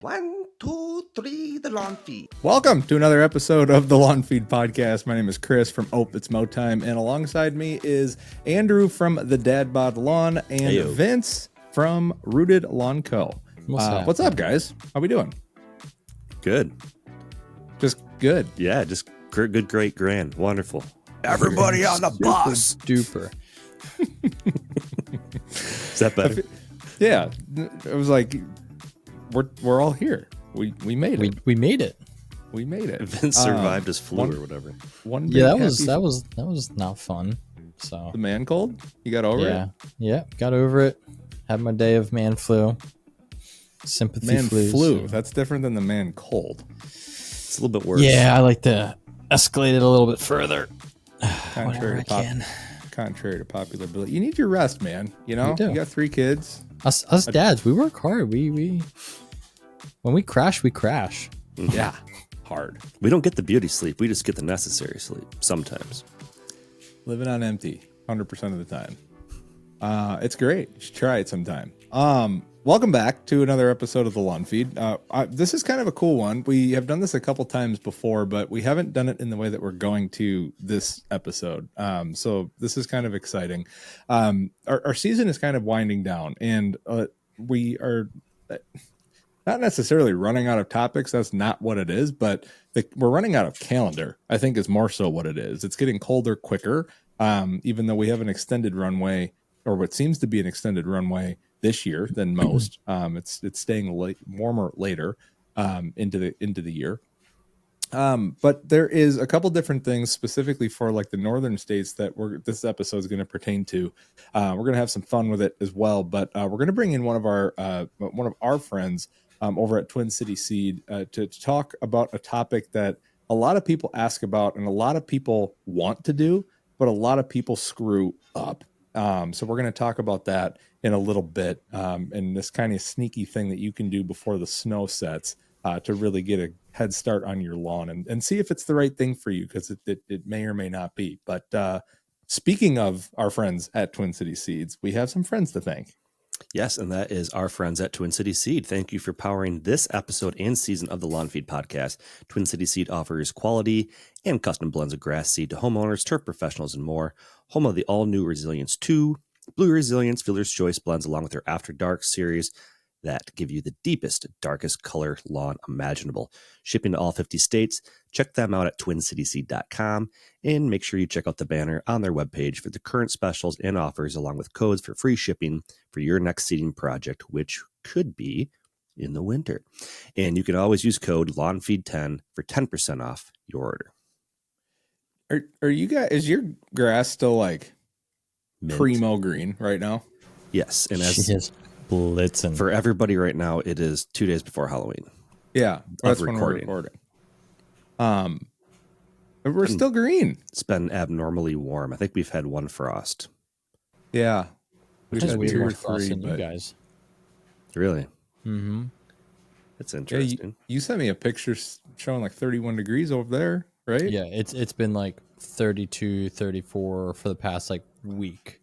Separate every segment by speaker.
Speaker 1: One, two, three, the lawn feed.
Speaker 2: Welcome to another episode of the Lawn Feed Podcast. My name is Chris from It's Mowtime, and alongside me is Andrew from the Dad Bod Lawn and
Speaker 3: Heyo.
Speaker 2: Vince from Rooted Lawn Co. What's up, guys? How we doing?
Speaker 3: Good.
Speaker 2: Just good.
Speaker 3: Yeah, just good, great, grand, wonderful.
Speaker 1: Everybody on the bus.
Speaker 4: Duper.
Speaker 3: Is that better?
Speaker 2: Yeah, it was like we're all here. We made it.
Speaker 4: We made it.
Speaker 2: We made it.
Speaker 3: Vince survived his flu or whatever.
Speaker 4: Yeah, that was not fun. So
Speaker 2: the man cold. You got over it.
Speaker 4: Yeah, got over it. Had my day of man flu. Sympathy
Speaker 2: Man
Speaker 4: flus.
Speaker 2: flu. That's different than the man cold.
Speaker 3: It's a little bit worse.
Speaker 4: Yeah, I like to escalate it a little bit further.
Speaker 2: Contrary to popular belief, you need your rest, man. You know,
Speaker 4: We do.
Speaker 2: you got 3 kids.
Speaker 4: Us dads, we work hard. We when we crash, we crash.
Speaker 2: Yeah, hard.
Speaker 3: We don't get the beauty sleep. We just get the necessary sleep sometimes.
Speaker 2: Living on empty 100% of the time. It's great. You should try it sometime. Welcome back to another episode of the Lawn Feed. This is kind of a cool one. We have done this a couple times before, but we haven't done it in the way that we're going to this episode. So this is kind of exciting. Our season is kind of winding down, and we are not necessarily running out of topics. That's not what it is, but we're running out of calendar, I think, is more so what it is. It's getting colder quicker, even though we have an extended runway, or what seems to be an extended runway this year than most. It's staying warmer later into the year. But there is a couple different things specifically for like the northern states that this episode is going to pertain to. We're going to have some fun with it as well, but we're going to bring in one of our friends over at Twin City Seed to talk about a topic that a lot of people ask about and a lot of people want to do, but a lot of people screw up. So we're going to talk about that in a little bit, and this kind of sneaky thing that you can do before the snow sets to really get a head start on your lawn and see if it's the right thing for you, because it may or may not be. But speaking of our friends at Twin City Seeds, we have some friends to thank.
Speaker 3: Yes, and that is our friends at Twin City Seed. Thank you for powering this episode and season of the Lawn Feed Podcast. Twin City Seed offers quality and custom blends of grass seed to homeowners, turf professionals, and more. Home of the all-new Resilience 2, Blue Resilience, Fielder's Choice blends, along with their After Dark series that give you the deepest, darkest color lawn imaginable. Shipping to all 50 states. Check them out at twincityseed.com and make sure you check out the banner on their webpage for the current specials and offers, along with codes for free shipping for your next seeding project, which could be in the winter. And you can always use code LawnFeed10 for 10% off your order.
Speaker 2: Are you guys? Is your grass still like
Speaker 3: Mint.
Speaker 2: primo green right now?
Speaker 3: Yes, and
Speaker 4: She
Speaker 3: as
Speaker 4: is blitzing.
Speaker 3: for everybody right now, it is 2 days before Halloween.
Speaker 2: Yeah, that's when we're
Speaker 3: recording.
Speaker 2: recording. But we're still green.
Speaker 3: It's been abnormally warm. I think we've had one frost.
Speaker 2: Yeah, we've
Speaker 4: Just
Speaker 2: had
Speaker 4: way
Speaker 2: 2
Speaker 4: more
Speaker 2: or
Speaker 4: frost
Speaker 2: 3.
Speaker 4: than you
Speaker 2: But
Speaker 4: guys.
Speaker 3: Really?
Speaker 4: Mm-hmm.
Speaker 3: That's
Speaker 2: yeah,
Speaker 3: interesting.
Speaker 2: you sent me a picture showing like 31 degrees over there, right?
Speaker 4: Yeah, it's been like 32, 34 for the past like week.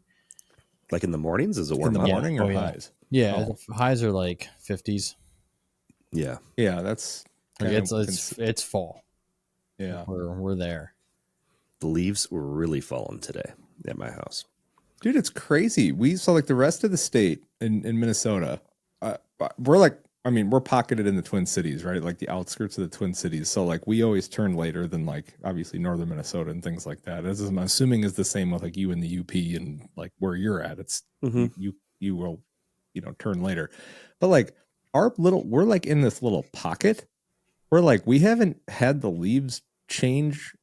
Speaker 3: Like in the mornings? Is it
Speaker 2: In
Speaker 3: warm
Speaker 2: the
Speaker 3: up?
Speaker 2: morning or
Speaker 4: Oh, yeah.
Speaker 2: highs?
Speaker 4: Yeah,
Speaker 2: Oh.
Speaker 4: the highs are like 50s.
Speaker 3: Yeah.
Speaker 2: Yeah, that's
Speaker 4: Like
Speaker 2: kind of
Speaker 4: it's fall.
Speaker 2: yeah.
Speaker 4: We're there.
Speaker 3: The leaves were really falling today at my house.
Speaker 2: Dude, it's crazy. We saw like the rest of the state in Minnesota. We're like, I mean, we're pocketed in the Twin Cities, right? Like the outskirts of the Twin Cities. So like we always turn later than like obviously northern Minnesota and things like that. As I'm assuming is the same with like you in the UP and like where you're at. It's you will, turn later. But like we're like in this little pocket where like we haven't had the leaves change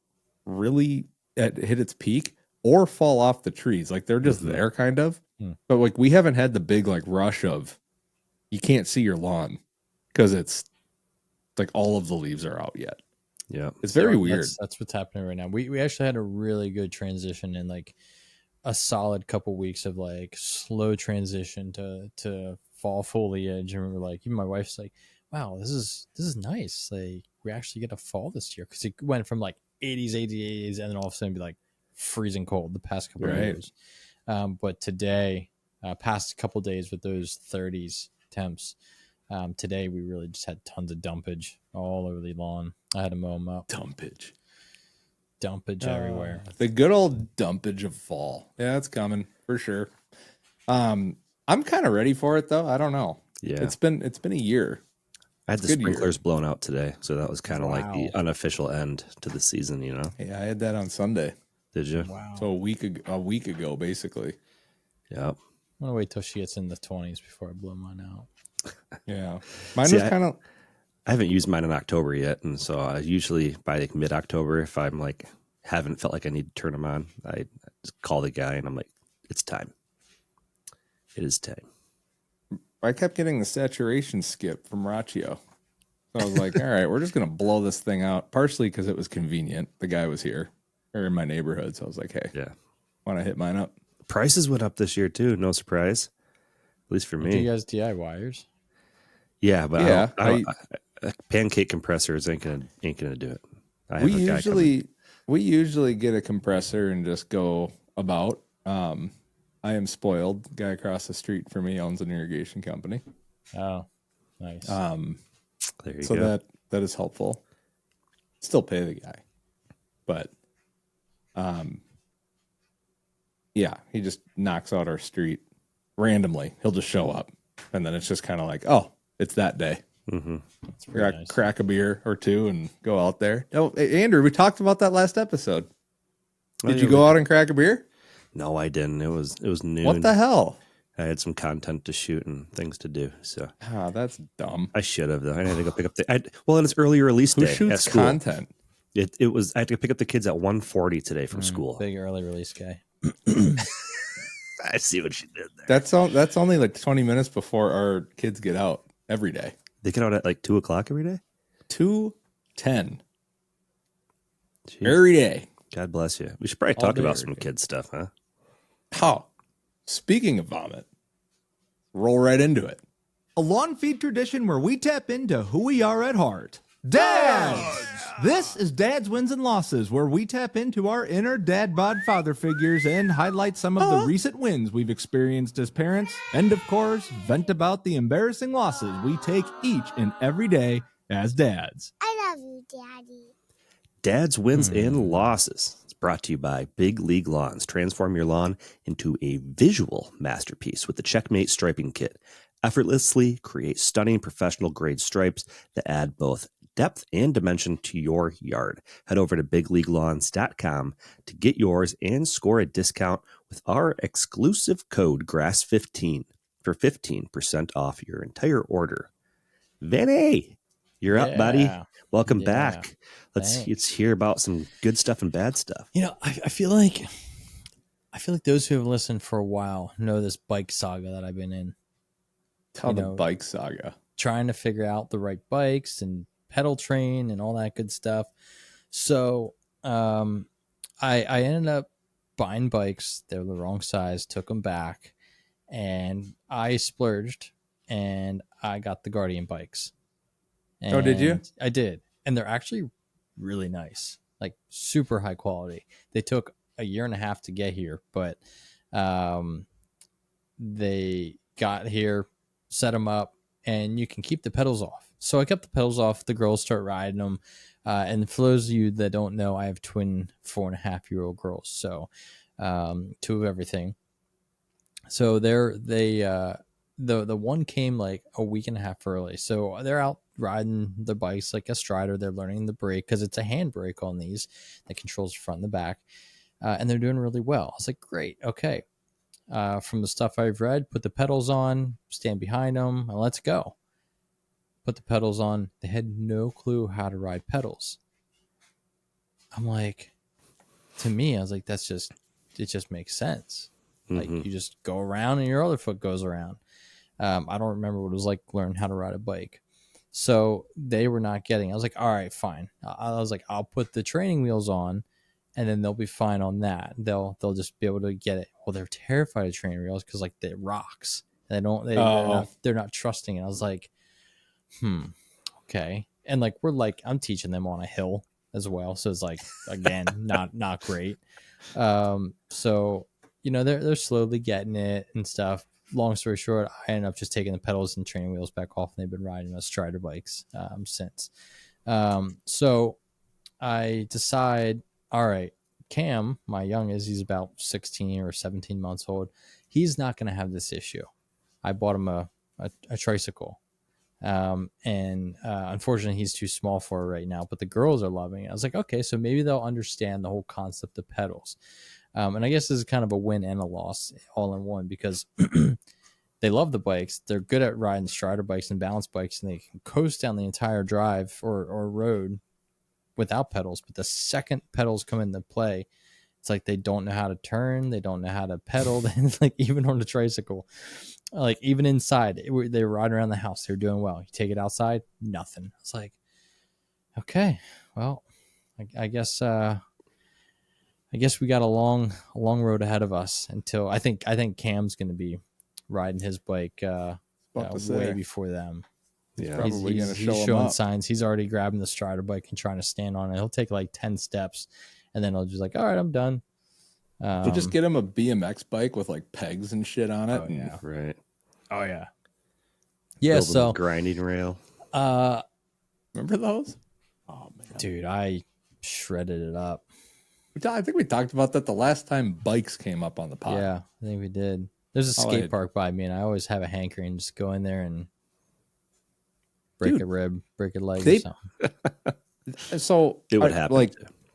Speaker 2: really hit its peak or fall off the trees. Like they're just there kind of. But like we haven't had the big like rush of you can't see your lawn because it's like all of the leaves are out yet.
Speaker 3: Yeah.
Speaker 2: It's very
Speaker 4: Yeah,
Speaker 2: weird.
Speaker 4: That's what's happening right now. We actually had a really good transition in like a solid couple weeks of like slow transition to fall foliage, and we were like, even my wife's like, wow, this is nice. Like we actually get a fall this year, because it went from like 80s, and then all of a sudden be like freezing cold the past couple of years. But today, past a couple of days with those 30s temps, Today we really just had tons of dumpage all over the lawn. I had to mow them up.
Speaker 2: Dumpage
Speaker 4: Everywhere.
Speaker 2: The good old dumpage of fall. Yeah, it's coming for sure. I'm kind of ready for it though. I don't know.
Speaker 3: Yeah.
Speaker 2: It's been a year.
Speaker 3: I had the
Speaker 2: Good year.
Speaker 3: sprinklers blown out today, so that was kind of like the
Speaker 4: Wow.
Speaker 3: unofficial end to the season, you know?
Speaker 2: Yeah, I had that on Sunday.
Speaker 3: Did you?
Speaker 4: Wow.
Speaker 2: So a week ago, basically.
Speaker 3: Yeah.
Speaker 4: I'm gonna wait till she gets in the 20s before I blow mine out.
Speaker 2: Yeah. Mine
Speaker 3: See,
Speaker 2: was kind of.
Speaker 3: I haven't used mine in October yet, and so I usually by like mid-October, if I'm like haven't felt like I need to turn them on, I just call the guy and I'm like, it's time. It is time.
Speaker 2: I kept getting the saturation skip from Raccio. So I was like, all right, we're just going to blow this thing out. Partially because it was convenient. The guy was here or in my neighborhood. So I was like, hey,
Speaker 3: Yeah.
Speaker 2: want to hit mine up?
Speaker 3: Prices went up this year too. No surprise. At least for
Speaker 4: Do
Speaker 3: me.
Speaker 4: you guys DIYers?
Speaker 3: Yeah, but
Speaker 2: Yeah,
Speaker 3: pancake compressors ain't gonna do it. I have
Speaker 2: We
Speaker 3: a guy coming.
Speaker 2: usually get a compressor and just go about. I am spoiled. Guy across the street from me owns an irrigation company.
Speaker 4: Oh, nice.
Speaker 3: There you
Speaker 2: So
Speaker 3: go.
Speaker 2: that is helpful. Still pay the guy. But yeah, he just knocks out our street randomly. He'll just show up. And then it's just kind of like, oh, it's that day.
Speaker 3: Mm-hmm.
Speaker 4: That's pretty nice.
Speaker 2: Crack a beer or two and go out there. Oh, hey, Andrew, we talked about that last episode. Did you go out and crack a beer?
Speaker 3: No, I didn't. It was noon.
Speaker 2: What the hell?
Speaker 3: I had some content to shoot and things to do, so
Speaker 2: Ah, that's dumb.
Speaker 3: I should have though. I had to go pick up and it's early release
Speaker 2: Who
Speaker 3: day at
Speaker 2: shoots
Speaker 3: school.
Speaker 2: content?
Speaker 3: It was I had to pick up the kids at 1:40 today from school.
Speaker 4: Big early release guy.
Speaker 3: I see what she did there.
Speaker 2: That's only like 20 minutes before our kids get out every day.
Speaker 3: They get out at like 2:00 every day.
Speaker 2: 2:10
Speaker 3: Jeez.
Speaker 2: every day.
Speaker 3: God bless you. We should probably
Speaker 2: All
Speaker 3: talk
Speaker 2: day,
Speaker 3: about
Speaker 2: every
Speaker 3: some
Speaker 2: day.
Speaker 3: kid stuff, huh?
Speaker 2: Oh, speaking of vomit, roll right into it.
Speaker 1: A lawn feed tradition where we tap into who we are at heart. Dads! This is Dad's Wins and Losses, where we tap into our inner dad bod father figures and highlight some of the recent wins we've experienced as parents, and of course, vent about the embarrassing losses we take each and every day as dads.
Speaker 5: I love you, Daddy.
Speaker 3: Dad's Wins and Losses. It's brought to you by Big League Lawns. Transform your lawn into a visual masterpiece with the Checkmate Striping Kit. Effortlessly create stunning professional grade stripes that add both depth and dimension to your yard. Head over to bigleaguelawns.com to get yours and score a discount with our exclusive code GRASS15 for 15% off your entire order. Vinny, you're up, buddy.
Speaker 4: Yeah.
Speaker 3: Welcome
Speaker 4: Yeah.
Speaker 3: back. Let's hear about some good stuff and bad stuff.
Speaker 4: You know, I feel like those who have listened for a while know this bike saga that I've been in.
Speaker 2: Tell
Speaker 4: You
Speaker 2: the
Speaker 4: know,
Speaker 2: bike saga.
Speaker 4: Trying to figure out the right bikes and pedal train and all that good stuff. So I ended up buying bikes. They were the wrong size, took them back, and I splurged and I got the Guardian bikes.
Speaker 2: Oh, did you?
Speaker 4: And I did. And they're actually really nice, like super high quality. They took a year and a half to get here, but they got here, set them up, and you can keep the pedals off. So I kept the pedals off. The girls start riding them. And for those of you that don't know, I have twin 4.5-year-old girls. So two of everything. So the one came like a week and a half early. So they're out riding the bikes like a strider. They're learning the brake because it's a hand brake on these that controls the front and the back. And they're doing really well. I was like, great. Okay. From the stuff I've read, put the pedals on, stand behind them, and let's go. Put the pedals on. They had no clue how to ride pedals. I'm like, to me, I was like, it just makes sense. Like you just go around and your other foot goes around. I don't remember what it was like learning how to ride a bike. So they were not getting. I was like, all right, fine. I was like, I'll put the training wheels on, and then they'll be fine on that. They'll just be able to get it. Well, they're terrified of training wheels because like it rocks. They're not trusting it. I was like, okay. And like I'm teaching them on a hill as well, so it's like again not great. So you know they're slowly getting it and stuff. long story short, I ended up just taking the pedals and training wheels back off, and they've been riding those Strider bikes since. So I decide, all right, Cam, my youngest, he's about 16 or 17 months old. He's not going to have this issue. I bought him a tricycle. And unfortunately, he's too small for it right now, but the girls are loving it. I was like, okay, so maybe they'll understand the whole concept of pedals. And I guess this is kind of a win and a loss all in one, because they love the bikes. They're good at riding Strider bikes and balance bikes, and they can coast down the entire drive or road without pedals. But the second pedals come into play, it's like they don't know how to turn, they don't know how to pedal. And like even on the tricycle, like even inside, they were riding around the house, they were doing well. You take it outside, nothing. It's like, okay, well, I guess we got a long
Speaker 2: road
Speaker 4: ahead of us until I think Cam's going to be riding his bike way before them.
Speaker 3: Yeah,
Speaker 2: probably going to show
Speaker 4: he's
Speaker 2: him
Speaker 4: showing
Speaker 2: up.
Speaker 4: signs. He's already grabbing the Strider bike and trying to stand on it. He'll take like 10 steps, and then he'll just like, all right, I'm done.
Speaker 2: So just get him a BMX bike with like pegs and shit on it.
Speaker 4: Oh, yeah.
Speaker 3: right.
Speaker 4: Oh yeah.
Speaker 3: Build
Speaker 4: So
Speaker 3: a grinding rail.
Speaker 2: Remember those? Oh man,
Speaker 4: dude, I shredded it up.
Speaker 2: I think we talked about that the last time bikes came up on the pod.
Speaker 4: Yeah, I think we did. There's a
Speaker 2: Oh,
Speaker 4: skate
Speaker 2: I-
Speaker 4: park by me, and I always have a hankering just go in there and break
Speaker 2: Dude,
Speaker 4: a rib, break a leg,
Speaker 2: they-
Speaker 4: or something.
Speaker 2: So
Speaker 3: It would happen.
Speaker 2: Like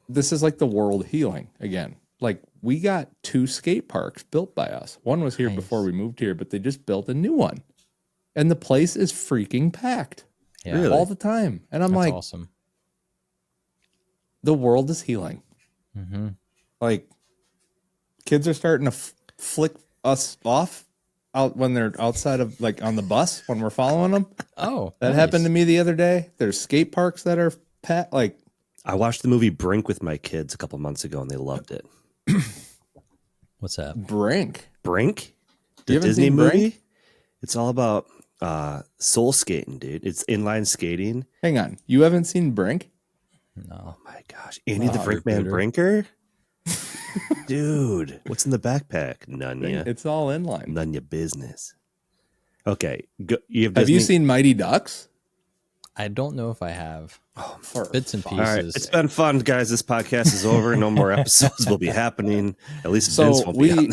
Speaker 2: this is like the world healing again. Like we got 2 skate parks built by us. One was here
Speaker 4: Nice.
Speaker 2: before we moved here, but they just built a new one, and the place is freaking packed
Speaker 4: Yeah,
Speaker 3: Really?
Speaker 2: all the time. And I'm
Speaker 4: that's
Speaker 2: like,
Speaker 4: awesome.
Speaker 2: the world is healing.
Speaker 4: Mm-hmm.
Speaker 2: Like kids are starting to flick us off out when they're outside of like on the bus when we're following them.
Speaker 4: Oh,
Speaker 2: That happened to me the other day. There's skate parks that are like
Speaker 3: I watched the movie Brink with my kids a couple months ago, and they loved it.
Speaker 4: What's that?
Speaker 2: Brink.
Speaker 3: Brink,
Speaker 2: You
Speaker 3: the
Speaker 2: haven't
Speaker 3: Disney
Speaker 2: seen
Speaker 3: movie.
Speaker 2: Brink?
Speaker 3: It's all about soul skating, dude. It's inline skating.
Speaker 2: Hang on. You haven't seen Brink?
Speaker 4: No.
Speaker 3: Oh my gosh, Andy the
Speaker 2: Wow,
Speaker 3: Brinkman
Speaker 4: Peter.
Speaker 3: Brinker, dude. What's in the backpack? None ya.
Speaker 2: It's all inline.
Speaker 3: None ya business. Okay, go, you have
Speaker 2: Have you
Speaker 3: Disney?
Speaker 2: seen Mighty Ducks?
Speaker 4: I don't know if I have.
Speaker 2: For
Speaker 4: Bits and
Speaker 3: All right,
Speaker 4: pieces.
Speaker 3: it's been fun, guys. This podcast is over. No more episodes will be happening. At least Vince
Speaker 2: So
Speaker 3: won't be on.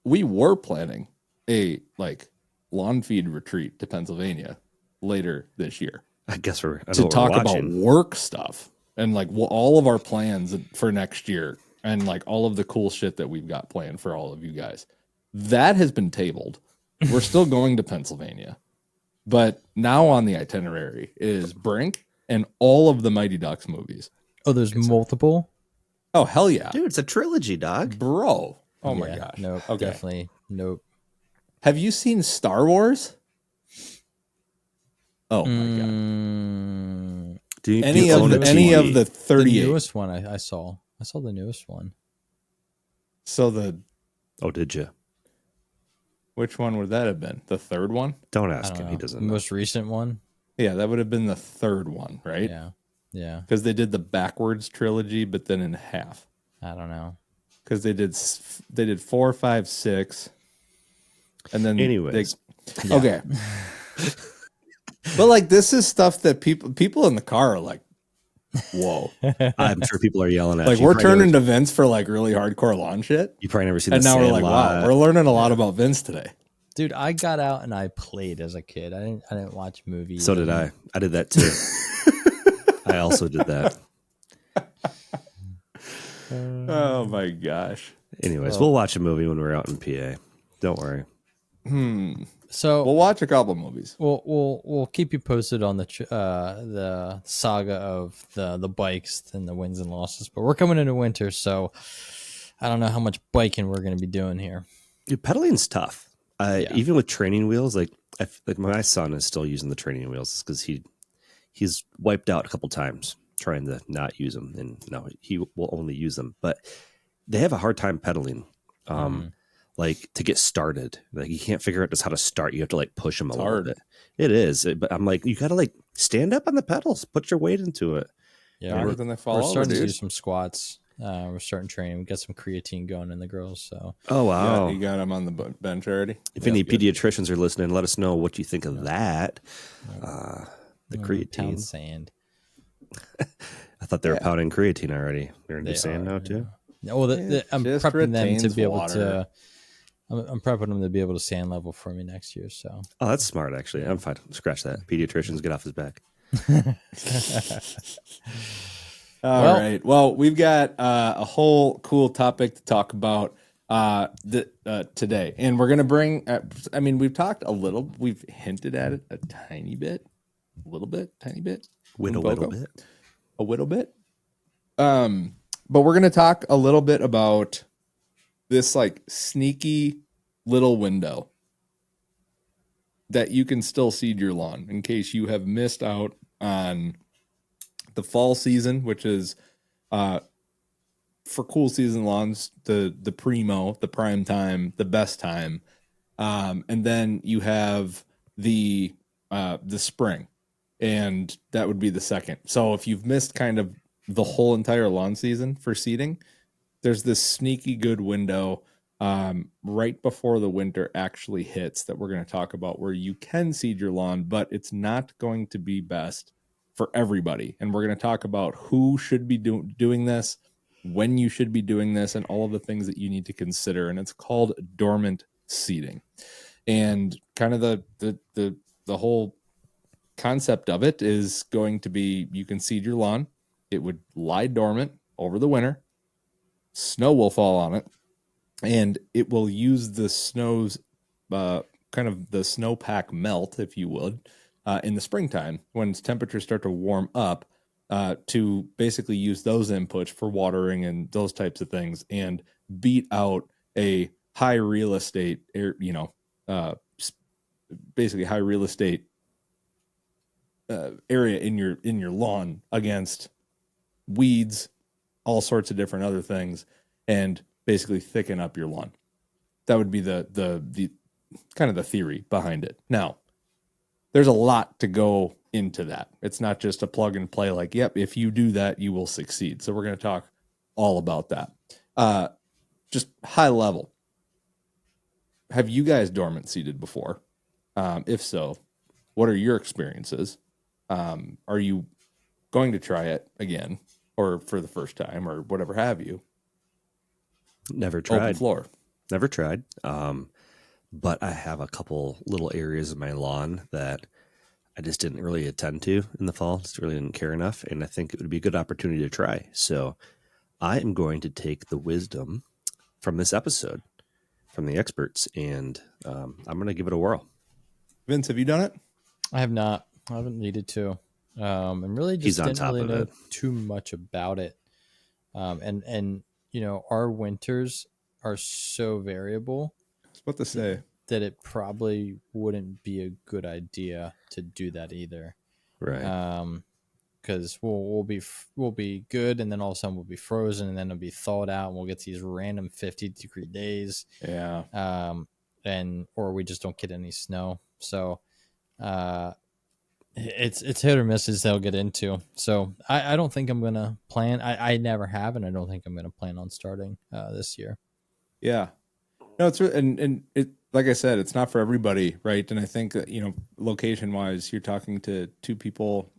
Speaker 2: we were planning a like lawn feed retreat to Pennsylvania later this year
Speaker 3: I guess I know
Speaker 2: to
Speaker 3: what
Speaker 2: talk
Speaker 3: we're
Speaker 2: about
Speaker 3: watching.
Speaker 2: work stuff and like all of our plans for next year and like all of the cool shit that we've got planned for all of you guys. That has been tabled. We're still going to Pennsylvania, but now on the itinerary is Brink and all of the Mighty Ducks movies.
Speaker 4: Oh, there's multiple.
Speaker 2: Oh hell yeah,
Speaker 3: Dude, it's a trilogy, dog.
Speaker 2: bro! Oh my
Speaker 4: Yeah,
Speaker 2: gosh.
Speaker 4: Nope.
Speaker 2: Okay.
Speaker 4: Definitely. Nope.
Speaker 2: Have you seen Star Wars? Oh my god.
Speaker 4: Mm,
Speaker 3: Do you,
Speaker 2: Any
Speaker 3: do you
Speaker 2: of
Speaker 3: own
Speaker 2: the
Speaker 3: a
Speaker 2: any
Speaker 3: TV?
Speaker 2: of the
Speaker 4: the
Speaker 2: 38.
Speaker 4: newest one I saw. I saw the newest one.
Speaker 2: So the
Speaker 3: Oh, did you?
Speaker 2: which one would that have been? The third one?
Speaker 3: Don't
Speaker 4: I
Speaker 3: ask
Speaker 4: don't
Speaker 3: him.
Speaker 4: know.
Speaker 3: He
Speaker 4: The
Speaker 3: doesn't know.
Speaker 4: most recent one.
Speaker 2: Yeah, that would have been the third one, right?
Speaker 4: Yeah. Yeah.
Speaker 2: Because they did the backwards trilogy, but then in half.
Speaker 4: I don't know.
Speaker 2: Because they did 4, 5, 6, and then
Speaker 3: Anyways.
Speaker 2: okay. But like this is stuff that people in the car are like, whoa.
Speaker 3: I'm sure people are yelling at
Speaker 2: Like
Speaker 3: you.
Speaker 2: we're
Speaker 3: You probably
Speaker 2: turning
Speaker 3: never-
Speaker 2: to Vince for like really hardcore lawn shit.
Speaker 3: You probably never seen
Speaker 2: And
Speaker 3: the
Speaker 2: now we're like,
Speaker 3: Sandlot.
Speaker 2: wow, we're learning a lot about Vince today.
Speaker 4: Dude, I got out and I played as a kid. I didn't watch movies.
Speaker 3: So did I. I did that too. I also did that.
Speaker 2: Oh my gosh.
Speaker 3: Anyways, we'll watch a movie when we're out in PA. Don't worry.
Speaker 4: So
Speaker 2: We'll watch a couple movies.
Speaker 4: we'll keep you posted on the saga of the bikes and the wins and losses. But we're coming into winter, so I don't know how much biking we're going to be doing here.
Speaker 3: Dude, pedaling's tough.
Speaker 4: Yeah.
Speaker 3: Even with training wheels, like my son is still using the training wheels because he's wiped out a couple times trying to not use them, and no, he will only use them. But they have a hard time pedaling. Like to get started, like you can't figure out just how to start. You have to like push them a little
Speaker 2: hard.
Speaker 3: bit. It is, but I'm like, you got to like stand up on the pedals, put your weight into it.
Speaker 4: Yeah,
Speaker 2: Harder
Speaker 4: we're,
Speaker 2: than they fall
Speaker 4: we're
Speaker 2: over,
Speaker 4: starting to do
Speaker 2: dude.
Speaker 4: some squats We're starting training. We got some creatine going in the girls. So
Speaker 3: Oh, wow.
Speaker 2: You got him on the bench already.
Speaker 3: If any pediatricians are listening, let us know what you think of that. The creatine.
Speaker 4: Pound sand.
Speaker 3: I thought they were pounding creatine already. They're in
Speaker 4: They
Speaker 3: sand now, too?
Speaker 4: Yeah. Well, I'm
Speaker 2: just
Speaker 4: prepping them to
Speaker 2: retains
Speaker 4: be able
Speaker 2: water.
Speaker 4: to. I'm prepping them to be able to sand level for me next year. So.
Speaker 3: Oh, that's smart, actually. I'm fine. Scratch that. Pediatricians, get off his back.
Speaker 2: All right. Well, we've got a whole cool topic to talk about today, and we're gonna bring. I mean, we've talked a little. We've hinted at it a tiny bit, a little bit, tiny bit,
Speaker 3: A little bit.
Speaker 2: a little bit. But we're gonna talk a little bit about this like sneaky little window that you can still seed your lawn in case you have missed out on the fall season, which is for cool season lawns, the primo, the prime time, the best time, and then you have the spring, and that would be the second. So if you've missed kind of the whole entire lawn season for seeding, there's this sneaky good window right before the winter actually hits that we're going to talk about, where you can seed your lawn, but it's not going to be best for everybody. And we're going to talk about who should be doing this, when you should be doing this, and all of the things that you need to consider. And it's called dormant seeding. And kind of the whole concept of it is going to be, you can seed your lawn. It would lie dormant over the winter. Snow will fall on it, and it will use the snow's kind of the snowpack melt, if you would, in the springtime when temperatures start to warm up, to basically use those inputs for watering and those types of things, and beat out a high real estate, basically high real estate area in your lawn against weeds, all sorts of different other things, and basically thicken up your lawn. That would be the kind of the theory behind it. Now, there's a lot to go into that. It's not just a plug and play like, yep, if you do that, you will succeed. So we're going to talk all about that. Just high level. Have you guys dormant seeded before? If so, what are your experiences? Are you going to try it again, or for the first time, or whatever have you?
Speaker 3: Never tried.
Speaker 2: Open floor.
Speaker 3: Never tried. But I have a couple little areas of my lawn that I just didn't really attend to in the fall. Just really didn't care enough. And I think it would be a good opportunity to try. So I am going to take the wisdom from this episode, from the experts, and I'm going to give it a whirl.
Speaker 2: Vince, have you done it?
Speaker 4: I have not. I haven't needed to. And really just didn't really know too much about it. And you know, our winters are so variable.
Speaker 2: I was about to say
Speaker 4: that it probably wouldn't be a good idea to do that either.
Speaker 3: Right.
Speaker 4: Because we'll be good, and then all of a sudden we'll be frozen, and then it'll be thawed out, and we'll get these random 50-degree days.
Speaker 2: Yeah.
Speaker 4: Or we just don't get any snow. So, it's hit or miss as they'll get into. So I don't think I'm gonna plan. I never have, and I don't think I'm gonna plan on starting this year.
Speaker 2: Yeah. No, it's and it, like I said, it's not for everybody, right? And I think that, location wise, you're talking to two people,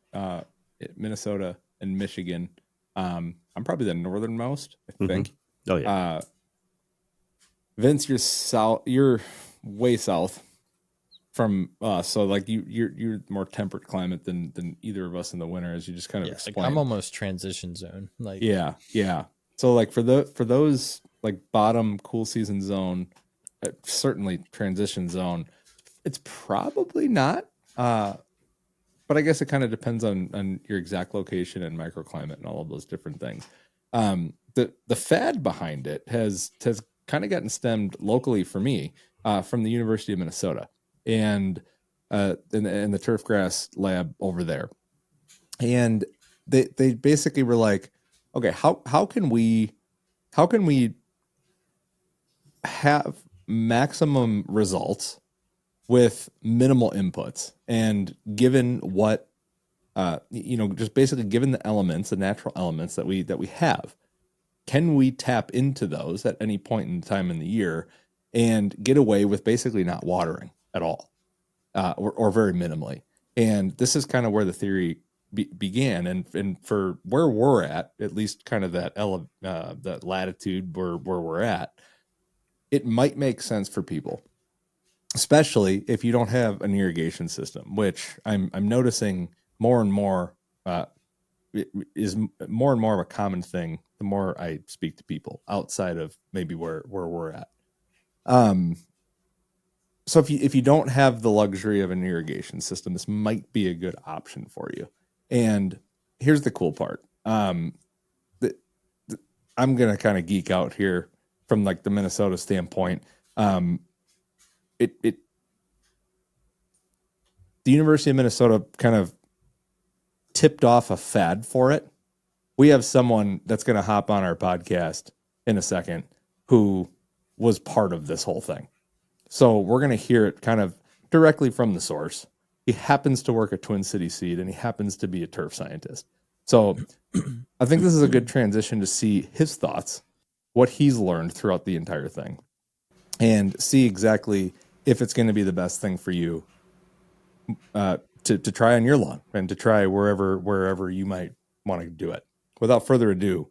Speaker 2: Minnesota and Michigan. I'm probably the northernmost, I think.
Speaker 3: Mm-hmm. Oh yeah.
Speaker 2: Vince, you're way south from us, so like you're more temperate climate than either of us in the winter, as you just kind of explained.
Speaker 4: Like I'm almost transition zone. Like
Speaker 2: yeah. So like for those like bottom cool season zone, certainly transition zone, it's probably not. But I guess it kind of depends on your exact location and microclimate and all of those different things. The fad behind it has kind of gotten stemmed locally for me from the University of Minnesota and in the turf grass lab over there. And they basically were like, okay, how can we have maximum results with minimal inputs, and given what just basically given the elements, the natural elements that we have, can we tap into those at any point in time in the year and get away with basically not watering at all, or very minimally? And this is kind of where the theory began. And for where we're at least kind of that latitude where we're at, it might make sense for people, especially if you don't have an irrigation system, which I'm noticing more and more is more and more of a common thing the more I speak to people outside of maybe where we're at. So if you don't have the luxury of an irrigation system, this might be a good option for you. And here's the cool part. I'm going to kind of geek out here from like the Minnesota standpoint. The University of Minnesota kind of tipped off a fad for it. We have someone that's going to hop on our podcast in a second who was part of this whole thing. So we're going to hear it kind of directly from the source. He happens to work at Twin City Seed, and he happens to be a turf scientist. So I think this is a good transition to see his thoughts, what he's learned throughout the entire thing, and see exactly if it's going to be the best thing for you to try on your lawn and to try wherever you might want to do it. Without further ado,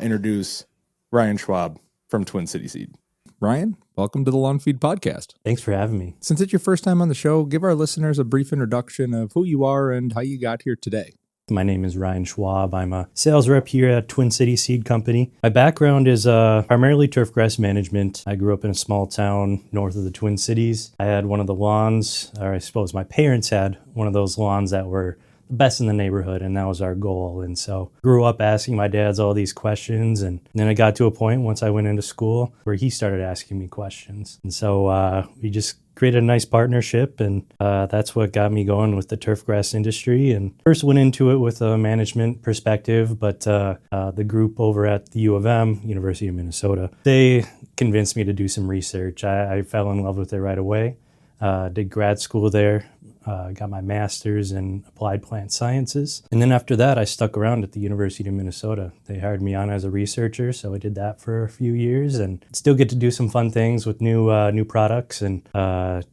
Speaker 2: introduce Ryan Schwab from Twin City Seed.
Speaker 1: Ryan, welcome to the Lawn Feed Podcast.
Speaker 5: Thanks for having me.
Speaker 1: Since it's your first time on the show, give our listeners a brief introduction of who you are and how you got here today.
Speaker 5: My name is Ryan Schwab. I'm a sales rep here at Twin City Seed Company. My background is primarily turfgrass management. I grew up in a small town north of the Twin Cities. I had one of the lawns, or I suppose my parents had one of those lawns that were the best in the neighborhood, and that was our goal. And so grew up asking my dads all these questions, and then I got to a point once I went into school where he started asking me questions. And so we just created a nice partnership, and that's what got me going with the turfgrass industry. And first went into it with a management perspective, but the group over at the U of M, University of Minnesota, they convinced me to do some research. I fell in love with it right away. Did grad school there. Got my master's in applied plant sciences. And then after that, I stuck around at the University of Minnesota. They hired me on as a researcher, so I did that for a few years and still get to do some fun things with new products and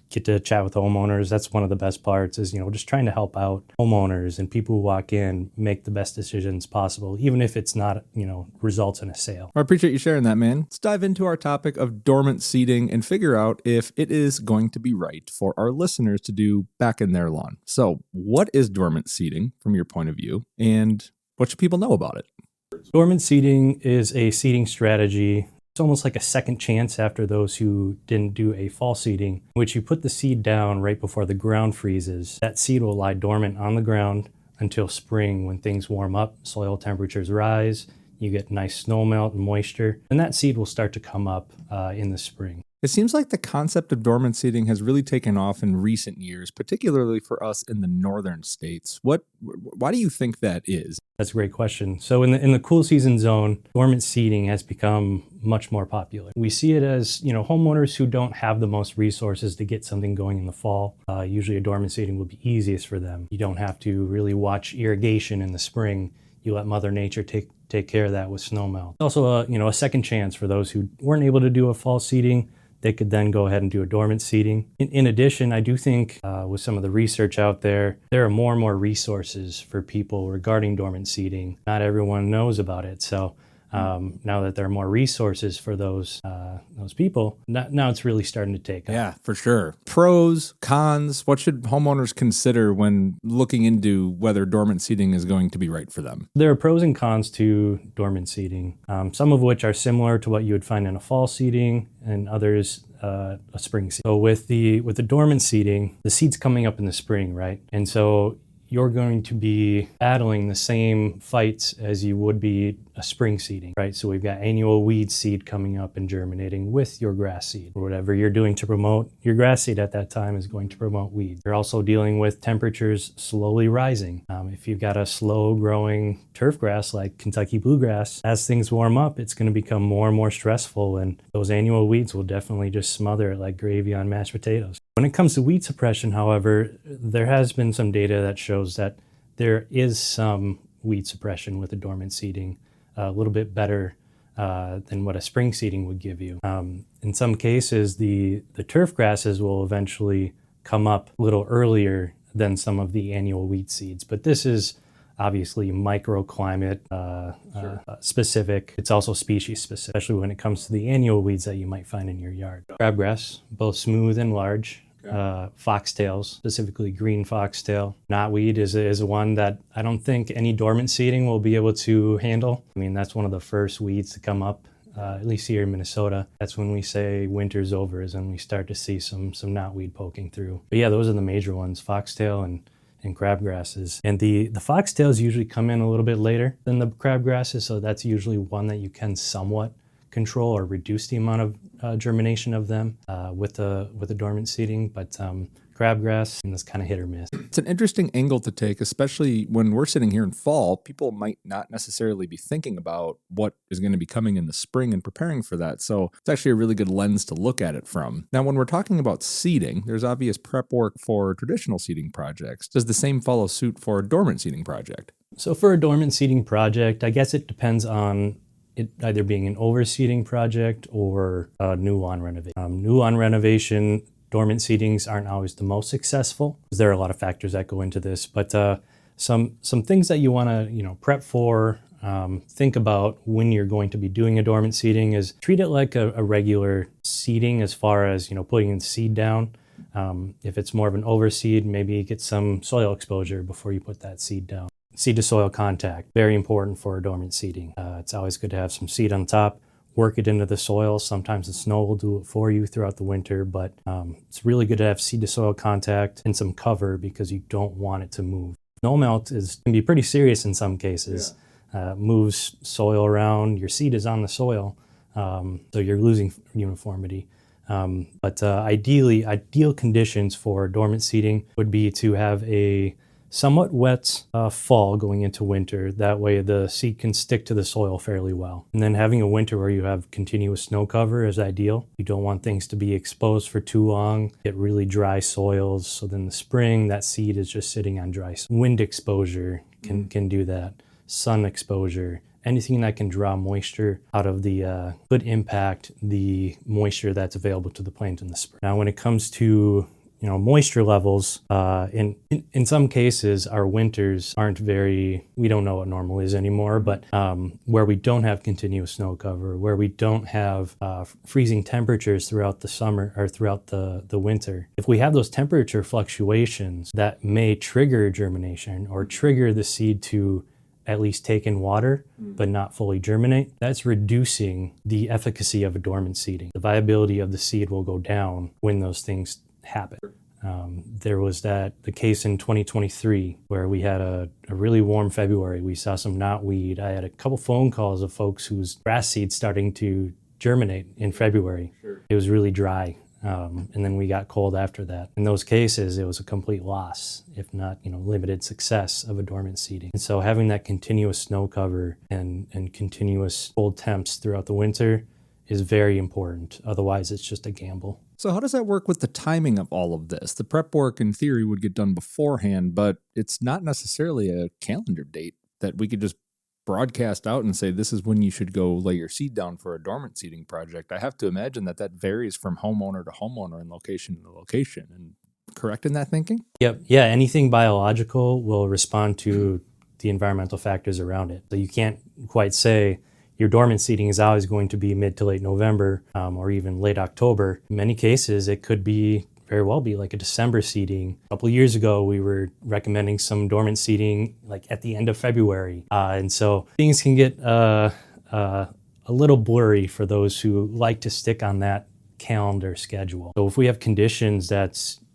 Speaker 5: get to chat with homeowners. That's one of the best parts is, just trying to help out homeowners and people who walk in make the best decisions possible, even if it's not, results in a sale.
Speaker 1: I appreciate you sharing that, man. Let's dive into our topic of dormant seeding and figure out if it is going to be right for our listeners to do back in their lawn. So what is dormant seeding from your point of view, and what should people know about it?
Speaker 5: Dormant seeding is a seeding strategy. It's almost like a second chance after those who didn't do a fall seeding, in which you put the seed down right before the ground freezes. That seed will lie dormant on the ground until spring when things warm up, soil temperatures rise, you get nice snow melt and moisture, and that seed will start to come up in the spring.
Speaker 1: It seems like the concept of dormant seeding has really taken off in recent years, particularly for us in the northern states. Why do you think that is?
Speaker 5: That's a great question. So in the cool season zone, dormant seeding has become much more popular. We see it as, homeowners who don't have the most resources to get something going in the fall. Usually a dormant seeding will be easiest for them. You don't have to really watch irrigation in the spring. You let Mother Nature take care of that with snowmelt. Also, a second chance for those who weren't able to do a fall seeding. They could then go ahead and do a dormant seeding. In addition, I do think with some of the research out there are more and more resources for people regarding dormant seeding. Not everyone knows about it. So now that there are more resources for those people, now it's really starting to take off.
Speaker 1: Yeah, for sure. Pros, cons, what should homeowners consider when looking into whether dormant seeding is going to be right for them?
Speaker 5: There are pros and cons to dormant seeding, some of which are similar to what you would find in a fall seeding and others a spring seed. So with the dormant seeding, the seed's coming up in the spring, right? And so you're going to be battling the same fights as you would be a spring seeding, right? So we've got annual weed seed coming up and germinating with your grass seed, or whatever you're doing to promote your grass seed at that time is going to promote weed. You're also dealing with temperatures slowly rising. If you've got a slow growing turf grass like Kentucky bluegrass, as things warm up, it's going to become more and more stressful, and those annual weeds will definitely just smother it like gravy on mashed potatoes. When it comes to weed suppression, however, there has been some data that shows that there is some weed suppression with the dormant seeding, a little bit better than what a spring seeding would give you. In some cases, the turf grasses will eventually come up a little earlier than some of the annual wheat seeds, but this is obviously microclimate specific. It's also species specific, especially when it comes to the annual weeds that you might find in your yard. Crabgrass, both smooth and large. Foxtails, specifically green foxtail. Knotweed is one that I don't think any dormant seeding will be able to handle. I mean, that's one of the first weeds to come up, at least here in Minnesota. That's when we say winter's over, is when we start to see some knotweed poking through. But yeah, those are the major ones, foxtail and crabgrasses. And the foxtails usually come in a little bit later than the crabgrasses, so that's usually one that you can somewhat control or reduce the amount of germination of them with the dormant seeding. But crabgrass, and that's kind of hit or miss.
Speaker 2: It's an interesting angle to take, especially when we're sitting here in fall. People might not necessarily be thinking about what is going to be coming in the spring and preparing for that. So it's actually a really good lens to look at it from. Now, when we're talking about seeding, there's obvious prep work for traditional seeding projects. Does the same follow suit for a dormant seeding project?
Speaker 5: So for a dormant seeding project, I guess it depends on it either being an overseeding project or a new lawn renovation. New lawn renovation, dormant seedings aren't always the most successful, because there are a lot of factors that go into this. But some things that you want to prep for, think about when you're going to be doing a dormant seeding is treat it like a regular seeding as far as putting the seed down. If it's more of an overseed, maybe get some soil exposure before you put that seed down. Seed to soil contact, very important for a dormant seeding. It's always good to have some seed on top, work it into the soil. Sometimes the snow will do it for you throughout the winter, but it's really good to have seed to soil contact and some cover because you don't want it to move. Snow melt can be pretty serious in some cases. Moves soil around, your seed is on the soil, so you're losing uniformity. But ideal conditions for dormant seeding would be to have a somewhat wet fall going into winter. That way the seed can stick to the soil fairly well. And then having a winter where you have continuous snow cover is ideal. You don't want things to be exposed for too long, get really dry soils. So then the spring, that seed is just sitting on dry soil. Wind exposure can do that. Sun exposure, anything that can draw moisture out of the could impact the moisture that's available to the plant in the spring. Now when it comes to moisture levels, in some cases, our winters aren't we don't know what normal is anymore, but where we don't have continuous snow cover, where we don't have freezing temperatures throughout the summer or throughout the winter, if we have those temperature fluctuations, that may trigger germination or trigger the seed to at least take in water, but not fully germinate. That's reducing the efficacy of a dormant seeding. The viability of the seed will go down when those things happen. There was the case in 2023 where we had a really warm February. We saw some knotweed. I had a couple phone calls of folks whose grass seeds starting to germinate in February. Sure. It was really dry. And then we got cold after that. In those cases, it was a complete loss, if not, limited success of a dormant seeding. And so having that continuous snow cover and continuous cold temps throughout the winter is very important. Otherwise, it's just a gamble.
Speaker 2: So how does that work with the timing of all of this? The prep work in theory would get done beforehand, but it's not necessarily a calendar date that we could just broadcast out and say, this is when you should go lay your seed down for a dormant seeding project. I have to imagine that varies from homeowner to homeowner and location to location. And correct in that thinking?
Speaker 5: Yep. Yeah. Anything biological will respond to the environmental factors around it. So you can't quite say your dormant seeding is always going to be mid to late November or even late October. In many cases, it could very well be like a December seeding. A couple of years ago, we were recommending some dormant seeding like at the end of February. And so things can get a little blurry for those who like to stick on that calendar schedule. So if we have conditions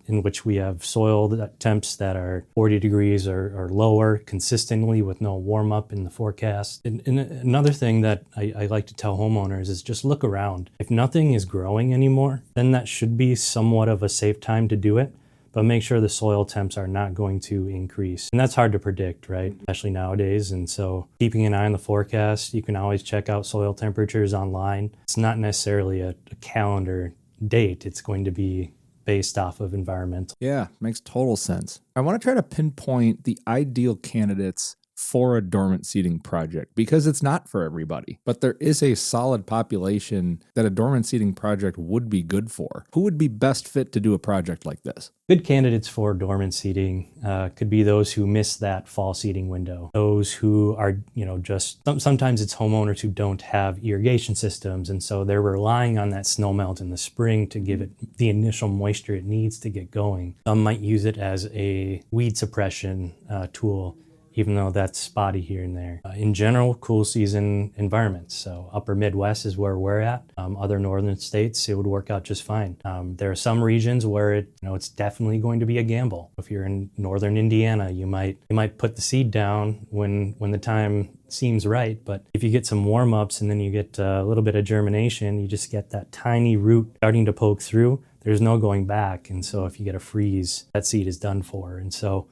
Speaker 5: in which we have soil temps that are 40 degrees or lower consistently with no warm up in the forecast. And another thing that I like to tell homeowners is just look around. If nothing is growing anymore, then that should be somewhat of a safe time to do it, but make sure the soil temps are not going to increase. And that's hard to predict, right? Especially nowadays. And so keeping an eye on the forecast, you can always check out soil temperatures online. It's not necessarily a calendar date. It's going to be based off of environmental.
Speaker 2: Yeah, makes total sense. I want to try to pinpoint the ideal candidates for a dormant seeding project? Because it's not for everybody, but there is a solid population that a dormant seeding project would be good for. Who would be best fit to do a project like this?
Speaker 5: Good candidates for dormant seeding could be those who miss that fall seeding window. Those who are, sometimes it's homeowners who don't have irrigation systems, and so they're relying on that snow melt in the spring to give it the initial moisture it needs to get going. Some might use it as a weed suppression tool, even though that's spotty here and there. In general, cool season environments. So upper Midwest is where we're at. Other northern states, it would work out just fine. There are some regions where it's definitely going to be a gamble. If you're in northern Indiana, you might put the seed down when the time seems right. But if you get some warm-ups and then you get a little bit of germination, you just get that tiny root starting to poke through, there's no going back. And so if you get a freeze, that seed is done for. And so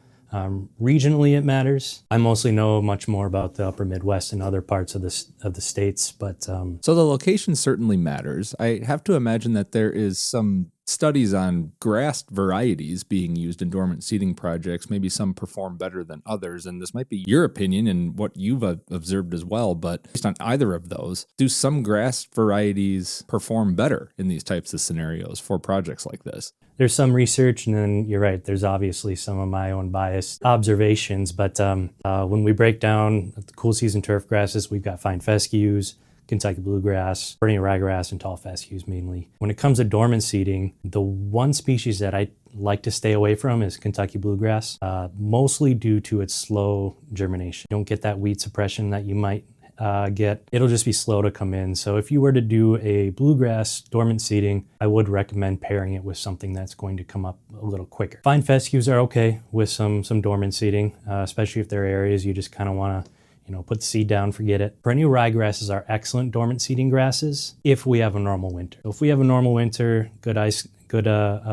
Speaker 5: regionally, it matters. I mostly know much more about the upper Midwest and other parts of the states, but
Speaker 2: so the location certainly matters. I have to imagine that there is some studies on grass varieties being used in dormant seeding projects. Maybe some perform better than others, and this might be your opinion and what you've observed as well, but based on either of those, do some grass varieties perform better in these types of scenarios for projects like this?
Speaker 5: There's some research, and then you're right, there's obviously some of my own biased observations, but when we break down the cool season turf grasses, we've got fine fescues, Kentucky bluegrass, perennial ryegrass, and tall fescues mainly. When it comes to dormant seeding, the one species that I like to stay away from is Kentucky bluegrass, mostly due to its slow germination. You don't get that weed suppression that you might get. It'll just be slow to come in. So if you were to do a bluegrass dormant seeding, I would recommend pairing it with something that's going to come up a little quicker. Fine fescues are okay with some dormant seeding, especially if there are areas you just kind of want to put the seed down, forget it. Perennial ryegrasses are excellent dormant seeding grasses if we have a normal winter. So if we have a normal winter, good ice, good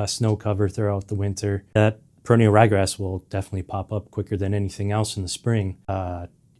Speaker 5: snow cover throughout the winter, that perennial ryegrass will definitely pop up quicker than anything else in the spring.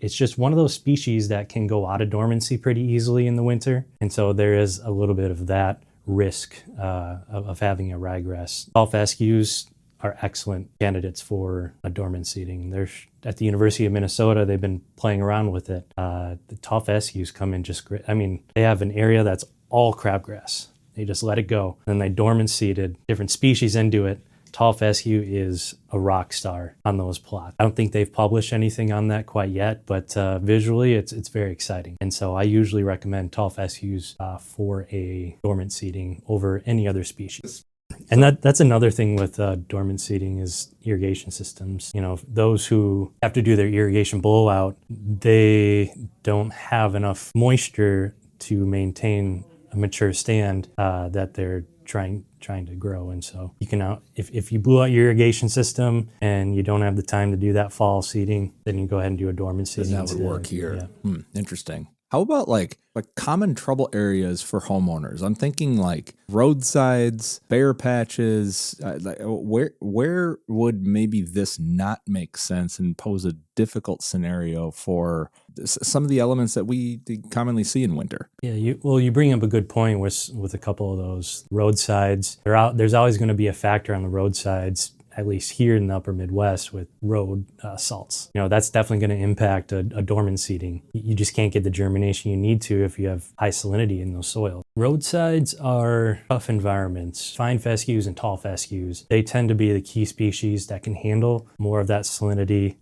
Speaker 5: It's just one of those species that can go out of dormancy pretty easily in the winter. And so there is a little bit of that risk of having a ryegrass. Tall fescues are excellent candidates for a dormant seeding. They're at the University of Minnesota, they've been playing around with it. The tall fescues come in just great. I mean, they have an area that's all crabgrass. They just let it go. Then they dormant seeded different species into it. Tall fescue is a rock star on those plots. I don't think they've published anything on that quite yet, but visually it's very exciting. And so I usually recommend tall fescues for a dormant seeding over any other species. And that's another thing with dormant seeding is irrigation systems. Those who have to do their irrigation blowout, they don't have enough moisture to maintain a mature stand that they're trying to grow. And so you can if you blew out your irrigation system and you don't have the time to do that fall seeding, then you go ahead and do a dormant seeding.
Speaker 2: That would work here. Yeah. Interesting. How about like common trouble areas for homeowners? I'm thinking like roadsides, bare patches. Where would maybe this not make sense and pose a difficult scenario for some of the elements that we commonly see in winter?
Speaker 5: Yeah, you bring up a good point with a couple of those roadsides. There's always going to be a factor on the roadsides, at least here in the upper Midwest, with road salts. That's definitely going to impact a dormant seeding. You just can't get the germination you need to if you have high salinity in those soils. Roadsides are tough environments. Fine fescues and tall fescues, they tend to be the key species that can handle more of that salinity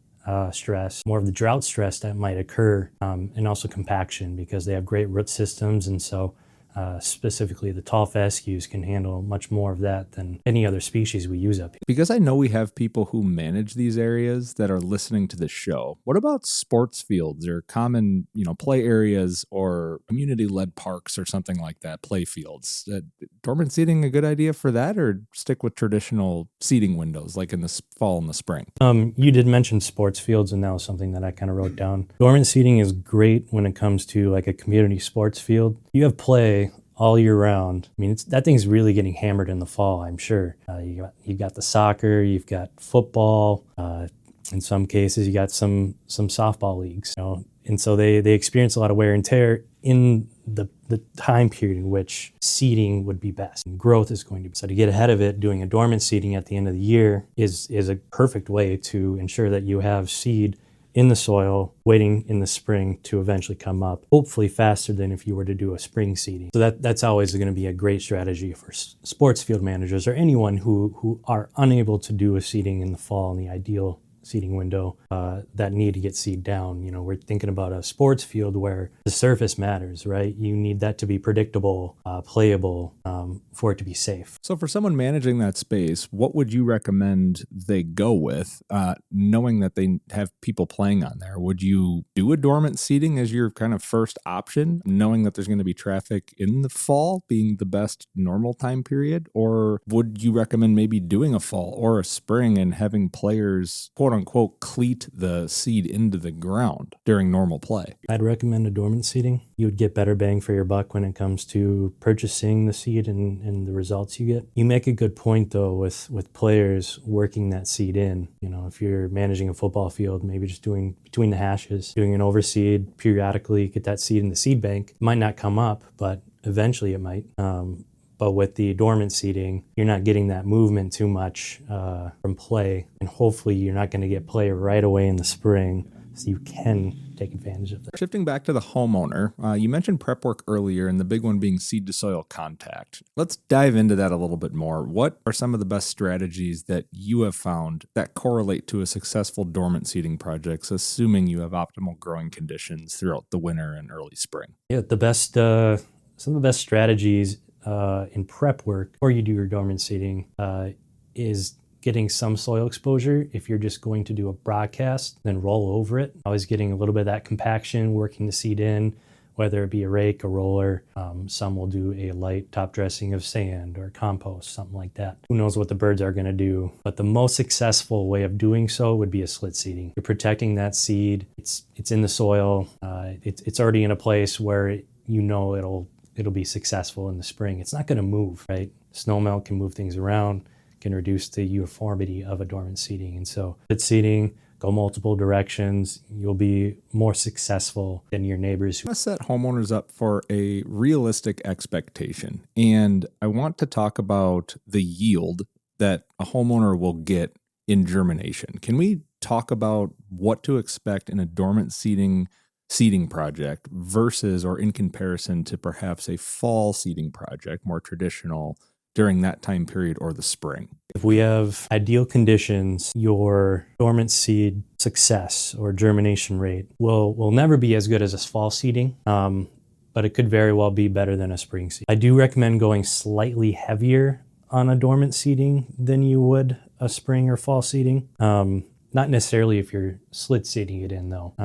Speaker 5: stress, more of the drought stress that might occur, and also compaction, because they have great root systems. And so specifically the tall fescues can handle much more of that than any other species we use up here.
Speaker 2: Because I know we have people who manage these areas that are listening to this show. What about sports fields or common, play areas or community-led parks or something like that, play fields? Dormant seeding a good idea for that, or stick with traditional seeding windows like in the fall and the spring?
Speaker 5: You did mention sports fields, and that was something that I kind of wrote down. Dormant seeding is great when it comes to like a community sports field. You have play all year round. I mean, that thing's really getting hammered in the fall, I'm sure. You've got the soccer, you've got football. In some cases, you got some softball leagues. And so they experience a lot of wear and tear in the time period in which seeding would be best. And growth is going to be. So to get ahead of it, doing a dormant seeding at the end of the year is a perfect way to ensure that you have seed in the soil, waiting in the spring to eventually come up, hopefully faster than if you were to do a spring seeding. So that's always going to be a great strategy for sports field managers or anyone who are unable to do a seeding in the fall in the ideal seeding window that need to get seed down. You know, we're thinking about a sports field where the surface matters, right? You need that to be predictable, playable, for it to be safe.
Speaker 2: So for someone managing that space, what would you recommend they go with, knowing that they have people playing on there? Would you do a dormant seeding as your kind of first option, knowing that there's going to be traffic in the fall being the best normal time period? Or would you recommend maybe doing a fall or a spring and having players, quote unquote, cleat the seed into the ground during normal play?
Speaker 5: I'd recommend a dormant seeding. You would get better bang for your buck when it comes to purchasing the seed and the results you get. You make a good point though with players working that seed in. You know, if you're managing a football field, maybe just doing between the hashes, doing an overseed periodically, get that seed in the seed bank. It might not come up, but eventually it might. But with the dormant seeding, you're not getting that movement too much from play. And hopefully you're not going to get play right away in the spring, so you can take advantage of that.
Speaker 2: Shifting back to the homeowner, you mentioned prep work earlier and the big one being seed to soil contact. Let's dive into that a little bit more. What are some of the best strategies that you have found that correlate to a successful dormant seeding project, assuming you have optimal growing conditions throughout the winter and early spring?
Speaker 5: Yeah, some of the best strategies in prep work, or you do your dormant seeding, is getting some soil exposure. If you're just going to do a broadcast, then roll over it. Always getting a little bit of that compaction, working the seed in, whether it be a rake, a roller. Some will do a light top dressing of sand or compost, something like that. Who knows what the birds are going to do? But the most successful way of doing so would be a slit seeding. You're protecting that seed. It's in the soil. It's already in a place where you know it'll be successful in the spring. It's not going to move, right? Snow melt can move things around, can reduce the uniformity of a dormant seeding. And so slit seeding, go multiple directions, you'll be more successful than your neighbors.
Speaker 2: I want to set homeowners up for a realistic expectation. And I want to talk about the yield that a homeowner will get in germination. Can we talk about what to expect in a dormant seeding project versus or in comparison to perhaps a fall seeding project, more traditional, during that time period or the spring?
Speaker 5: If we have ideal conditions, your dormant seed success or germination rate will never be as good as a fall seeding, but it could very well be better than a spring seed. I do recommend going slightly heavier on a dormant seeding than you would a spring or fall seeding. Not necessarily if you're slit seeding it in though.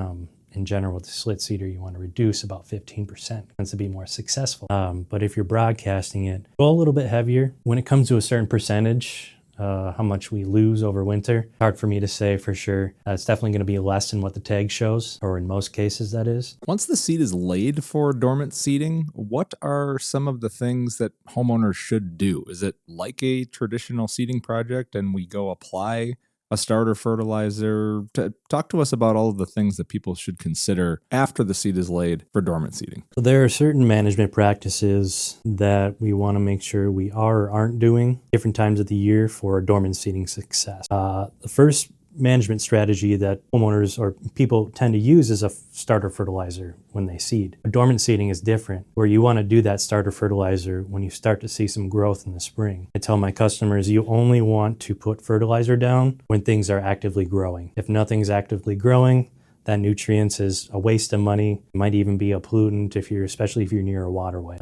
Speaker 5: In general, with the slit seeder, you want to reduce about 15%. Tends to be more successful. But if you're broadcasting it, go a little bit heavier. When it comes to a certain percentage, how much we lose over winter, hard for me to say for sure. It's definitely going to be less than what the tag shows, or in most cases that is.
Speaker 2: Once the seed is laid for dormant seeding, what are some of the things that homeowners should do? Is it like a traditional seeding project and we go apply a starter fertilizer? Talk to us about all of the things that people should consider after the seed is laid for dormant seeding.
Speaker 5: So there are certain management practices that we want to make sure we are or aren't doing different times of the year for dormant seeding success. The first management strategy that homeowners or people tend to use is a starter fertilizer when they seed. Dormant seeding is different, where you want to do that starter fertilizer when you start to see some growth in the spring. I tell my customers you only want to put fertilizer down when things are actively growing. If nothing's actively growing, that nutrients is a waste of money. It might even be a pollutant especially if you're near a waterway.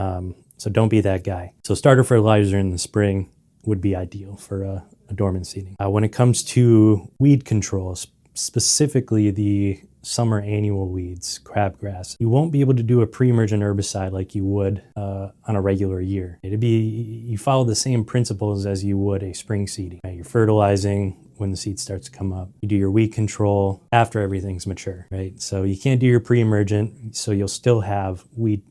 Speaker 5: So don't be that guy. So starter fertilizer in the spring would be ideal for a dormant seeding. When it comes to weed control, specifically the summer annual weeds, crabgrass, you won't be able to do a pre-emergent herbicide like you would on a regular year. You follow the same principles as you would a spring seeding. Right? You're fertilizing when the seed starts to come up. You do your weed control after everything's mature, right? So you can't do your pre-emergent, so you'll still have weed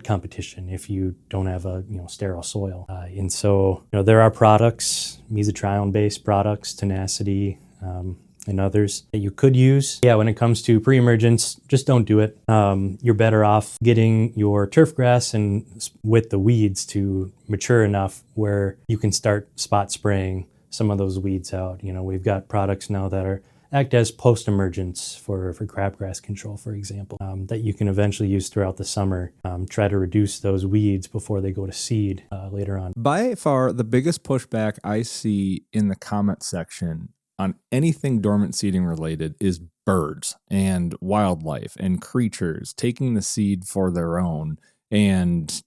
Speaker 5: competition if you don't have a sterile soil. And so there are products, mesotrione-based products, tenacity, and others that you could use. Yeah, when it comes to pre-emergence, just don't do it. You're better off getting your turf grass and with the weeds to mature enough where you can start spot spraying some of those weeds out. We've got products now that are act as post-emergence for crabgrass control, for example, that you can eventually use throughout the summer. Try to reduce those weeds before they go to seed later on.
Speaker 2: By far, the biggest pushback I see in the comment section on anything dormant seeding related is birds and wildlife and creatures taking the seed for their own. And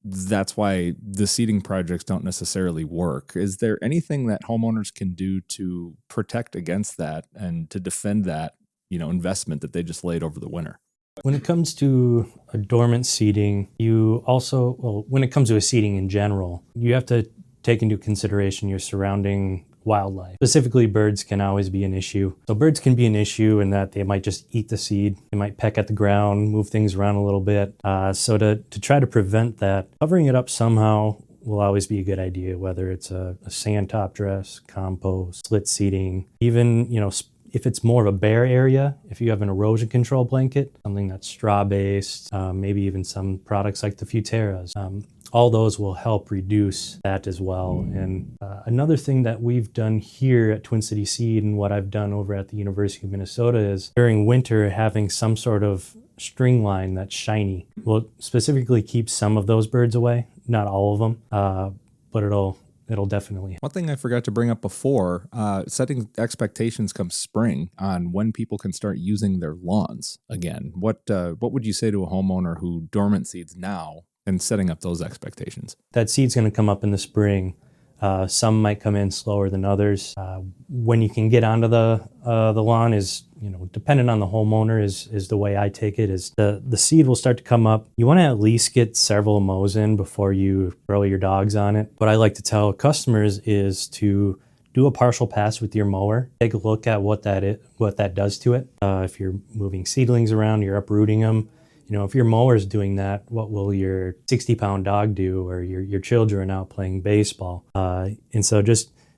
Speaker 2: that's why the seeding projects don't necessarily work. Is there anything that homeowners can do to protect against that and to defend that, investment that they just laid over the winter?
Speaker 5: When it comes to a dormant seeding, when it comes to a seeding in general, you have to take into consideration your surrounding wildlife. Specifically, birds can always be an issue. So birds can be an issue in that they might just eat the seed. They might peck at the ground, move things around a little bit. So to try to prevent that, covering it up somehow will always be a good idea, whether it's a sand top dress, compost, split seeding, even, if it's more of a bare area, if you have an erosion control blanket, something that's straw-based, maybe even some products like the Futeras, all those will help reduce that as well. And another thing that we've done here at Twin City Seed and what I've done over at the University of Minnesota is during winter having some sort of string line that's shiny will specifically keep some of those birds away, not all of them, but it'll definitely.
Speaker 2: One thing I forgot to bring up before, setting expectations come spring on when people can start using their lawns again. What would you say to a homeowner who dormant seeds now and setting up those expectations?
Speaker 5: That seed's going to come up in the spring. Some might come in slower than others. When you can get onto the lawn is, dependent on the homeowner is the way I take it, is the seed will start to come up. You want to at least get several mows in before you throw your dogs on it. What I like to tell customers is to do a partial pass with your mower. Take a look at what that does to it. If you're moving seedlings around, you're uprooting them. If your mower is doing that, what will your 60-pound dog do, or your children out playing baseball? And so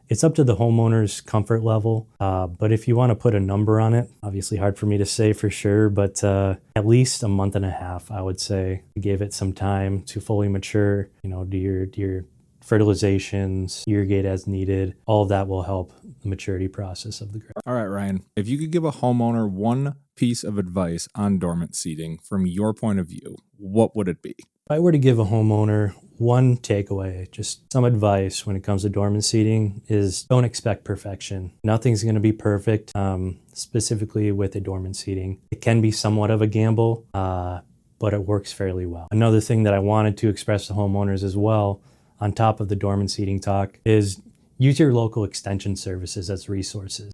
Speaker 5: it's up to the homeowner's comfort level. But if you want to put a number on it, obviously hard for me to say for sure, but at least a month and a half, I would say, to give it some time to fully mature, do your fertilizations, irrigate as needed. All of that will help the maturity process of the grass.
Speaker 2: All right, Ryan, if you could give a homeowner one piece of advice on dormant seeding from your point of view, what would it be?
Speaker 5: If I were to give a homeowner one takeaway, just some advice when it comes to dormant seeding, is don't expect perfection. Nothing's going to be perfect, specifically with a dormant seeding. It can be somewhat of a gamble, but it works fairly well. Another thing that I wanted to express to homeowners as well, on top of the dormant seeding talk, is use your local extension services as resources.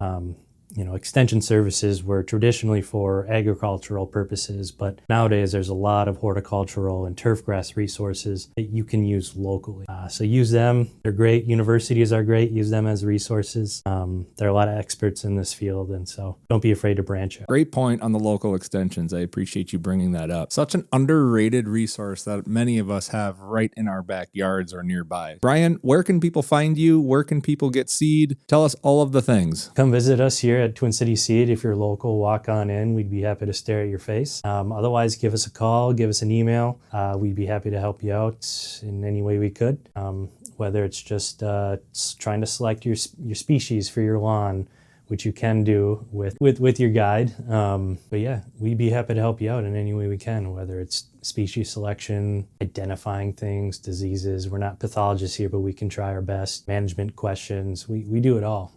Speaker 5: Extension services were traditionally for agricultural purposes, but nowadays there's a lot of horticultural and turfgrass resources that you can use locally. So use them. They're great. Universities are great. Use them as resources. There are a lot of experts in this field, and so don't be afraid to branch out.
Speaker 2: Great point on the local extensions. I appreciate you bringing that up. Such an underrated resource that many of us have right in our backyards or nearby. Brian, where can people find you? Where can people get seed? Tell us all of the things.
Speaker 5: Come visit us here at Twin City Seed. If you're local, walk on in. We'd be happy to stare at your face. Otherwise, give us a call, give us an email. We'd be happy to help you out in any way we could. Whether it's just trying to select your species for your lawn, which you can do with your guide. But yeah, we'd be happy to help you out in any way we can, whether it's species selection, identifying things, diseases. We're not pathologists here, but we can try our best. Management questions, we do it all.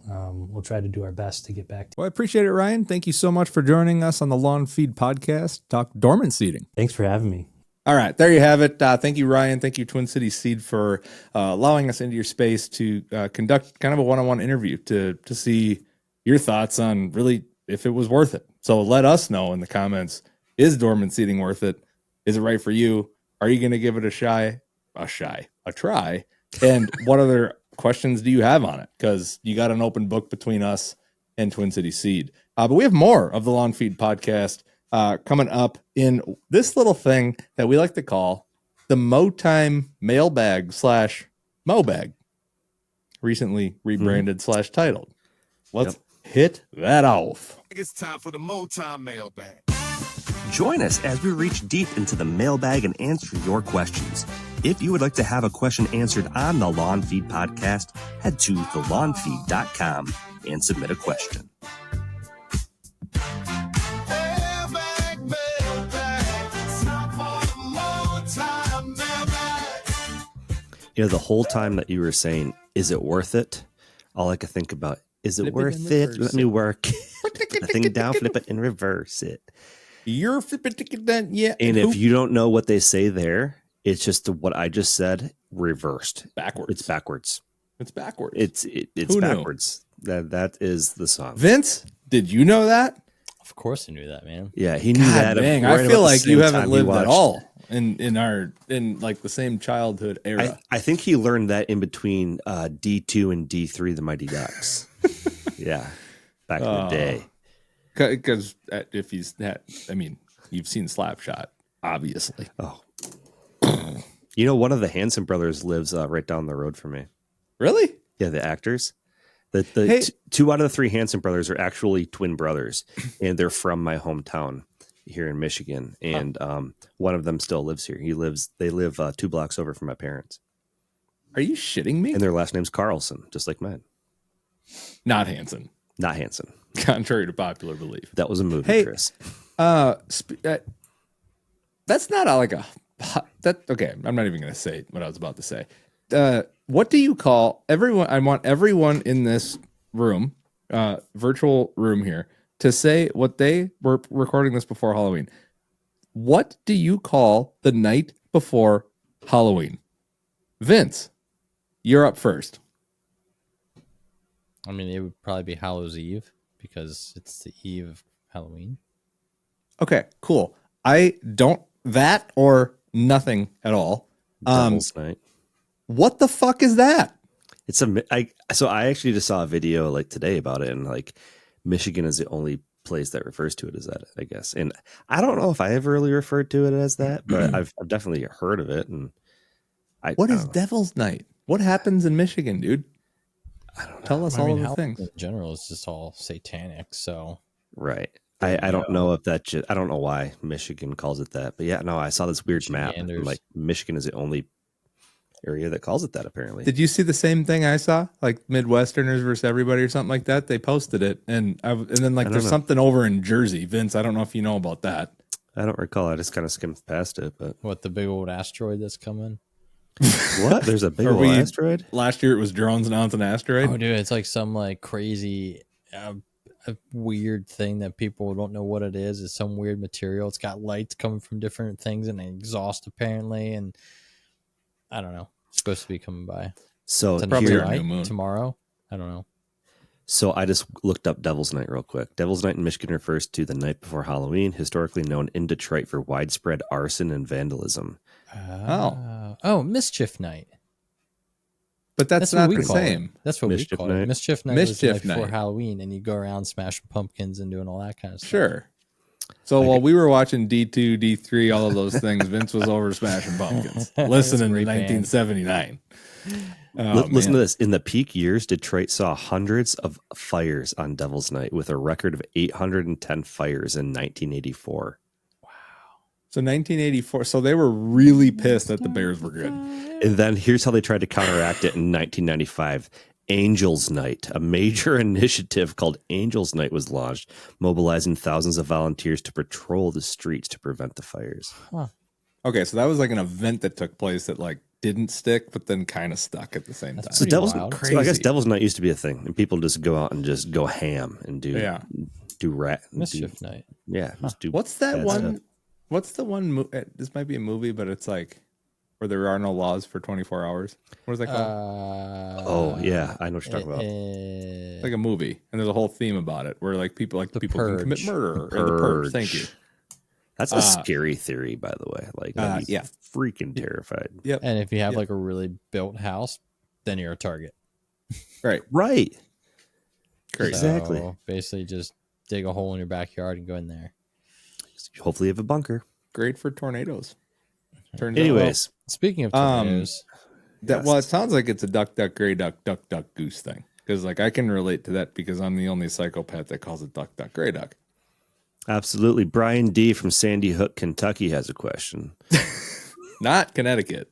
Speaker 5: We'll try to do our best to get back to you.
Speaker 2: Well, I appreciate it, Ryan. Thank you so much for joining us on the Lawn Feed Podcast, Talk Dormant Seeding.
Speaker 5: Thanks for having me.
Speaker 2: All right, there you have it. Thank you, Ryan. Thank you, Twin City Seed, for allowing us into your space to conduct kind of a one-on-one interview to see your thoughts on really if it was worth it. So let us know in the comments, is dormant seeding worth it? Is it right for you? Are you going to give it a try? And what other questions do you have on it? Because you got an open book between us and Twin City Seed. But we have more of the Lawn Feed Podcast coming up in this little thing that we like to call the Mowtime Mailbag /Mowbag, recently rebranded / titled. Let's hit that off.
Speaker 6: It's time for the Mowtime Mailbag.
Speaker 3: Join us as we reach deep into the mailbag and answer your questions. If you would like to have a question answered on the Lawn Feed Podcast, head to thelawnfeed.com and submit a question. You know, the whole time that you were saying, "Is it worth it?" All I could think about is it worth it? Let me work. The thing down, flip it, and reverse it.
Speaker 2: You're flipping that, yeah.
Speaker 3: And if you don't know what they say there, it's just what I just said reversed.
Speaker 2: Backwards.
Speaker 3: It's backwards.
Speaker 2: It's backwards.
Speaker 3: It's
Speaker 2: Who knew?
Speaker 3: backwards. That is the song.
Speaker 2: Vince, did you know that?
Speaker 4: Of course I knew that, man.
Speaker 3: Yeah, he knew
Speaker 2: God
Speaker 3: that.
Speaker 2: dang,
Speaker 3: right
Speaker 2: I feel
Speaker 3: about the
Speaker 2: like you
Speaker 3: same
Speaker 2: haven't
Speaker 3: time he
Speaker 2: lived at
Speaker 3: watched-
Speaker 2: all in like the same childhood era.
Speaker 3: I think he learned that in between D2 and D3, the Mighty Ducks. Yeah, back in the day.
Speaker 2: Because if he's that, I mean, you've seen Slapshot, obviously.
Speaker 3: Oh, you know, one of the Hanson brothers lives right down the road from me.
Speaker 2: Really?
Speaker 3: Yeah, the actors. The
Speaker 2: Hey.
Speaker 3: two out of the three Hanson brothers are actually twin brothers, and they're from my hometown here in Michigan. And one of them still lives here. They live 2 blocks over from my parents,
Speaker 2: Are you shitting me?
Speaker 3: and their last name's Carlson, just like mine.
Speaker 2: Not Hanson,
Speaker 3: Not Hanson.
Speaker 2: contrary to popular belief.
Speaker 3: That was a movie,
Speaker 2: Hey.
Speaker 3: Chris.
Speaker 2: That's not like a that. Okay, I'm not even going to say what I was about to say. What do you call everyone? I want everyone in this room, virtual room here, to say what they were recording this before Halloween. What do you call the night before Halloween? Vince, you're up first.
Speaker 4: I mean, it would probably be Hallows Eve because it's the eve of Halloween.
Speaker 2: Okay, cool. I don't that or nothing at all.
Speaker 3: Devil's Night.
Speaker 2: What the fuck is that?
Speaker 3: It's so I actually just saw a video like today about it, and like Michigan is the only place that refers to it as that, I guess. And I don't know if I ever really referred to it as that, but I've definitely heard of it. And
Speaker 2: What
Speaker 3: I
Speaker 2: is
Speaker 3: don't know.
Speaker 2: Devil's Night? What happens in Michigan, dude?
Speaker 3: I don't know.
Speaker 2: Tell us
Speaker 4: I
Speaker 2: all
Speaker 4: mean,
Speaker 2: of the
Speaker 4: Halloween
Speaker 2: things.
Speaker 4: in general is just all satanic. So
Speaker 3: Right. I don't know if that I don't know why Michigan calls it that, but yeah, no, I saw this weird map, and
Speaker 4: Michiganders.
Speaker 3: like Michigan is the only area that calls it that, apparently.
Speaker 2: Did you see the same thing I saw? Like Midwesterners versus everybody or something like that? They posted it, and then like
Speaker 3: I don't
Speaker 2: there's
Speaker 3: know.
Speaker 2: something over in Jersey. Vince, I don't know if you know about that.
Speaker 3: I don't recall. I just kind of skimmed past it, but
Speaker 4: what, the big old asteroid that's coming?
Speaker 3: what? There's a big
Speaker 2: Are
Speaker 3: old
Speaker 2: we-
Speaker 3: asteroid?
Speaker 2: Last year it was drones announcing an asteroid.
Speaker 4: Oh, dude, it's like some like crazy, a weird thing that people don't know what it is. It's some weird material. It's got lights coming from different things and an exhaust apparently, and I don't know. It's supposed to be coming by
Speaker 3: So
Speaker 2: Probably
Speaker 3: here,
Speaker 2: our new
Speaker 4: tonight,
Speaker 2: moon.
Speaker 4: tomorrow. I don't know.
Speaker 3: So I just looked up Devil's Night real quick. Devil's Night in Michigan refers to the night before Halloween, historically known in Detroit for widespread arson and vandalism.
Speaker 4: Oh, Mischief Night.
Speaker 2: But that's
Speaker 4: what
Speaker 2: not
Speaker 4: we
Speaker 2: the
Speaker 4: call
Speaker 2: same.
Speaker 4: it. That's what
Speaker 3: Mischief
Speaker 4: we call
Speaker 3: Night.
Speaker 4: it. Mischief Night was the
Speaker 2: Mischief
Speaker 4: night before
Speaker 2: Night.
Speaker 4: Halloween, and you go around smashing pumpkins and doing all that kind of stuff.
Speaker 2: Sure. So while we were watching D2, D3, all of those things, Vince was over smashing pumpkins, listening to
Speaker 4: Great band.
Speaker 2: 1979.
Speaker 3: Listen to this. In the peak years, Detroit saw hundreds of fires on Devil's Night with a record of 810 fires in 1984.
Speaker 2: So 1984. So they were really pissed that the Bears were good.
Speaker 3: And then here's how they tried to counteract it in 1995. Angels Night, a major initiative called Angels Night, was launched, mobilizing thousands of volunteers to patrol the streets to prevent the fires.
Speaker 2: Okay, so that was like an event that took place that like didn't stick, but then kind of stuck at the same time.
Speaker 4: That's
Speaker 3: So
Speaker 4: pretty
Speaker 3: Devil's,
Speaker 4: wild.
Speaker 3: so I guess
Speaker 2: Crazy.
Speaker 3: Devil's Night used to be a thing, and people just go out and just go ham and do
Speaker 2: Yeah.
Speaker 3: do rat
Speaker 4: Mischief Night.
Speaker 3: Yeah, just do.
Speaker 2: What's that
Speaker 3: bad
Speaker 2: one?
Speaker 3: stuff.
Speaker 2: What's the one? This might be a movie, but it's like where there are no laws for 24 hours. What is that called?
Speaker 3: Oh yeah, I know what you're talking about.
Speaker 2: It's like a movie, and there's a whole theme about it where like people
Speaker 4: The
Speaker 2: people can commit
Speaker 4: Purge.
Speaker 2: murder. Or the Purge. Thank you.
Speaker 3: That's a scary theory, by the way. Like, I'd be
Speaker 2: yeah.
Speaker 3: freaking terrified.
Speaker 2: Yep.
Speaker 4: And if you have
Speaker 2: Yep.
Speaker 4: like a really built house, then you're a target.
Speaker 2: Right.
Speaker 3: Right.
Speaker 2: Crazy.
Speaker 3: Exactly.
Speaker 4: So basically, just dig a hole in your backyard and go in there.
Speaker 3: Hopefully, you have a bunker.
Speaker 2: Great for tornadoes. Turns out.
Speaker 3: Anyways,
Speaker 4: Speaking of
Speaker 2: Um,
Speaker 4: tornadoes,
Speaker 2: Well, it sounds like it's a duck, duck, gray duck, duck, duck, goose thing. Because like I can relate to that because I'm the only psychopath that calls it duck, duck, gray duck.
Speaker 3: absolutely. Brian D from Sandy Hook, Kentucky, has a question.
Speaker 2: Not Connecticut.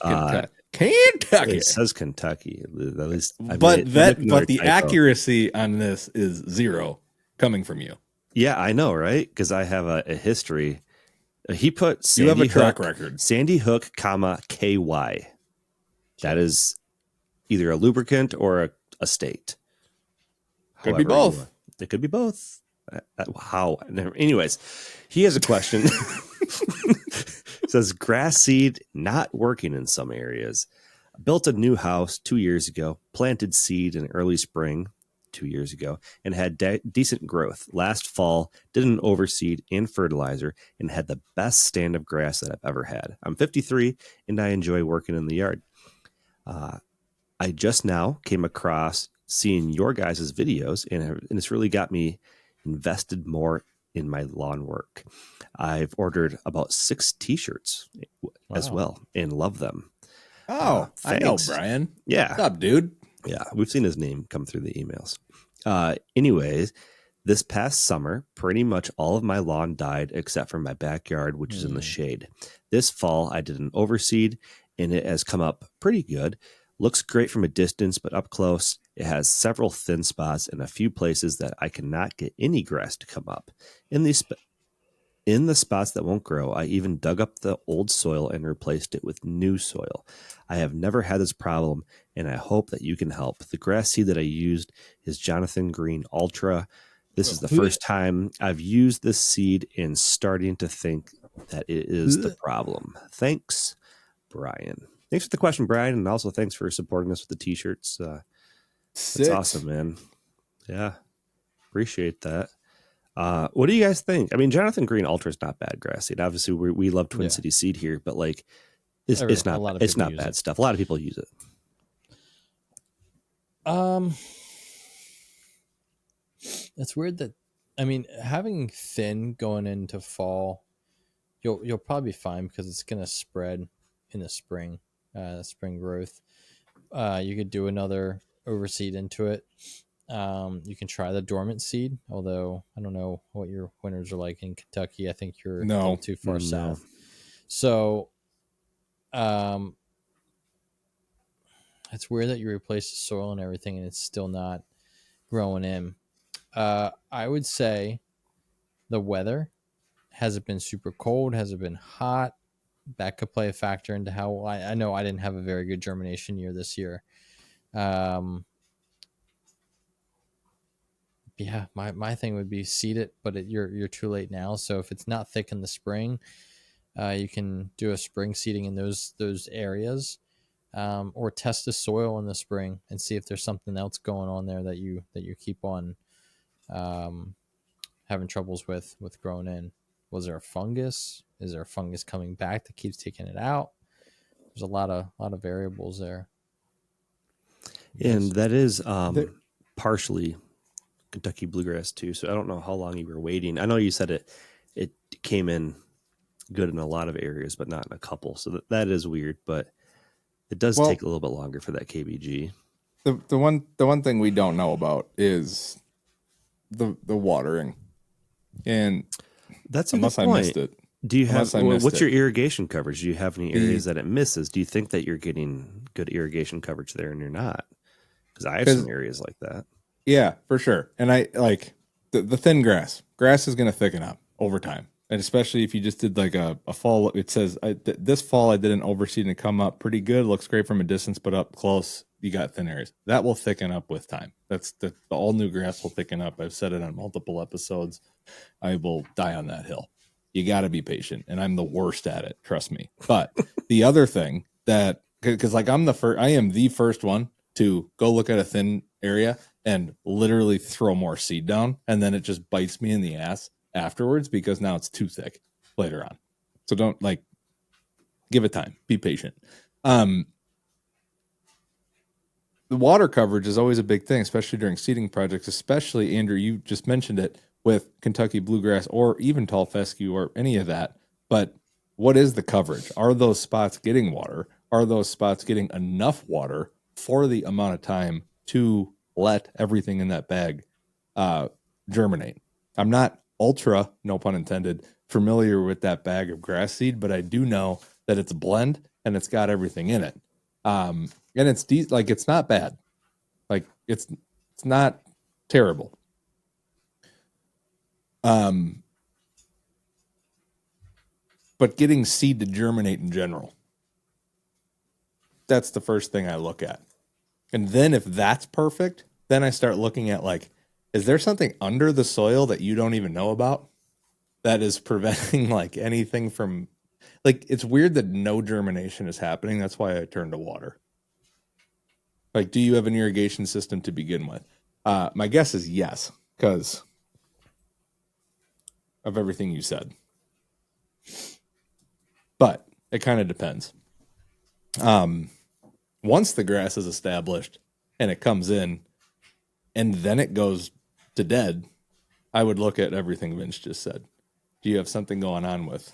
Speaker 3: Uh,
Speaker 2: Kentucky.
Speaker 3: It says Kentucky. At least,
Speaker 2: But the accuracy on this is 0 coming from you.
Speaker 3: Yeah, I know, right? Because I have a history. He put
Speaker 2: You have
Speaker 3: Sandy
Speaker 2: a track
Speaker 3: Hook,
Speaker 2: record.
Speaker 3: Sandy Hook, comma KY. That is either a lubricant or a state.
Speaker 2: Could be
Speaker 3: However you
Speaker 2: both.
Speaker 3: want. It could be both. How? Anyways, he has a question. It says grass seed not working in some areas. Built a new house 2 years ago, planted seed in early spring 2 years ago, and had decent growth. Last fall, did an overseed and fertilizer and had the best stand of grass that I've ever had. I'm 53 and I enjoy working in the yard. I just now came across seeing your guys' videos, and it's really got me invested more in my lawn work. I've ordered about 6 t-shirts as well and love them.
Speaker 2: Oh, I know
Speaker 3: thanks.
Speaker 2: Brian.
Speaker 3: Yeah.
Speaker 2: What's up, dude?
Speaker 3: Yeah, we've seen his name come through the emails. Anyways, this past summer, pretty much all of my lawn died except for my backyard, which is in the shade. This fall, I did an overseed, and it has come up pretty good. Looks great from a distance, but up close, it has several thin spots and a few places that I cannot get any grass to come up. In the spots that won't grow, I even dug up the old soil and replaced it with new soil. I have never had this problem, and I hope that you can help. The grass seed that I used is Jonathan Green Ultra. This is the first time I've used this seed and starting to think that it is the problem. Thanks, Brian. Thanks for the question, Brian, and also thanks for supporting us with the t-shirts. That's awesome, man. Yeah, appreciate that. What do you guys think? I mean, Jonathan Green Ultra is not bad grass seed. Obviously, we love Twin City Seed here, but like, it's not bad stuff. A lot of people use it.
Speaker 4: It's weird that, I mean, having thin going into fall, you'll probably be fine because it's gonna spread in the spring, spring growth. You could do another overseed into it. You can try the dormant seed, although I don't know what your winters are like in Kentucky. I think you're a little too far south. So, it's weird that you replace the soil and everything and it's still not growing in. I would say the weather, has it been super cold? Has it been hot? That could play a factor into how I know I didn't have a very good germination year this year. Yeah, my thing would be seed it, but you're too late now. So if it's not thick in the spring, you can do a spring seeding in those areas, or test the soil in the spring and see if there's something else going on there that you keep on having troubles with growing in. Was there a fungus? Is there a fungus coming back that keeps taking it out? There's a lot of variables there.
Speaker 3: And that is partially Kentucky bluegrass too. So I don't know how long you were waiting. I know you said it came in good in a lot of areas, but not in a couple. So that is weird, but it does take a little bit longer for that KBG.
Speaker 2: The one thing we don't know about is the watering, and
Speaker 3: that's a
Speaker 2: unless
Speaker 3: good
Speaker 2: I
Speaker 3: point.
Speaker 2: missed it.
Speaker 3: Do you have what's your irrigation coverage? Do you have any areas that it misses? Do you think that you're getting good irrigation coverage there and you're not? Because I have some areas like that.
Speaker 2: Yeah, for sure. And I like the thin grass. Grass is going to thicken up over time. And especially if you just did like a fall, it says this fall I did an overseed and it come up pretty good. Looks great from a distance, but up close, you got thin areas. That will thicken up with time. That's the all new grass will thicken up. I've said it on multiple episodes. I will die on that hill. You got to be patient. And I'm the worst at it. Trust me. But the other thing that, because like I am the first one to go look at a thin area and literally throw more seed down. And then it just bites me in the ass afterwards because now it's too thick later on. So don't give it time. Be patient. The water coverage is always a big thing, especially during seeding projects, especially Andrew, you just mentioned it with Kentucky bluegrass or even tall fescue or any of that. But what is the coverage? Are those spots getting water? Are those spots getting enough water for the amount of time to let everything in that bag germinate? I'm not ultra, no pun intended, familiar with that bag of grass seed, but I do know that it's a blend and it's got everything in it. And it's not bad. Like it's not terrible. But getting seed to germinate in general that's the first thing I look at. And then if that's perfect, then I start looking at like, is there something under the soil that you don't even know about that is preventing like anything from, like, it's weird that no germination is happening. That's why I turn to water. Like, do you have an irrigation system to begin with? My guess is yes, because of everything you said. But it kind of depends. Once the grass is established and it comes in and then it goes to dead, I would look at everything Vince just said. Do you have something going on with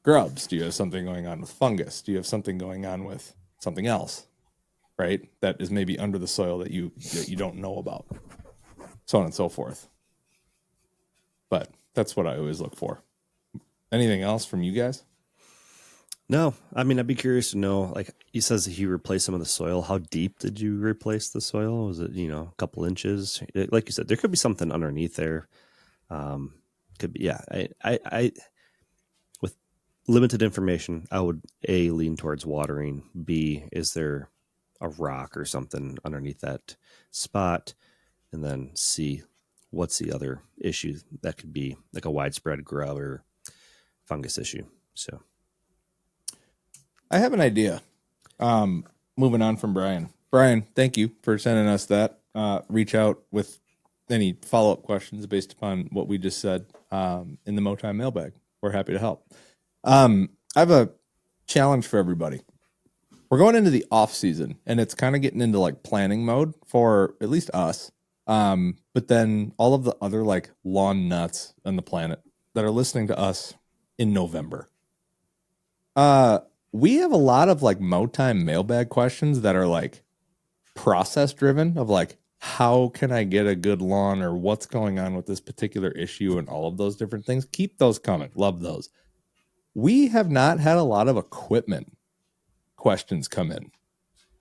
Speaker 2: grubs? Do you have something going on with fungus? Do you have something going on with something else, right? That is maybe under the soil that you don't know about, so on and so forth. But that's what I always look for. Anything else from you guys?
Speaker 3: No, I mean, I'd be curious to know, like he says he replaced some of the soil. How deep did you replace the soil? Was it, a couple inches? Like you said, there could be something underneath there. Could be, yeah. I with limited information, I would A, lean towards watering. B, is there a rock or something underneath that spot? And then C, what's the other issue that could be like a widespread grub or fungus issue? So
Speaker 2: I have an idea. Moving on from Brian. Brian, thank you for sending us that. Reach out with any follow-up questions based upon what we just said in the Mowtime Mailbag. We're happy to help. I have a challenge for everybody. We're going into the off season, and it's kind of getting into like planning mode for at least us. But then all of the other like lawn nuts on the planet that are listening to us in November. We have a lot of like Mowtime mailbag questions that are like process driven of like, how can I get a good lawn or what's going on with this particular issue and all of those different things. Keep those coming. Love those. We have not had a lot of equipment questions come in.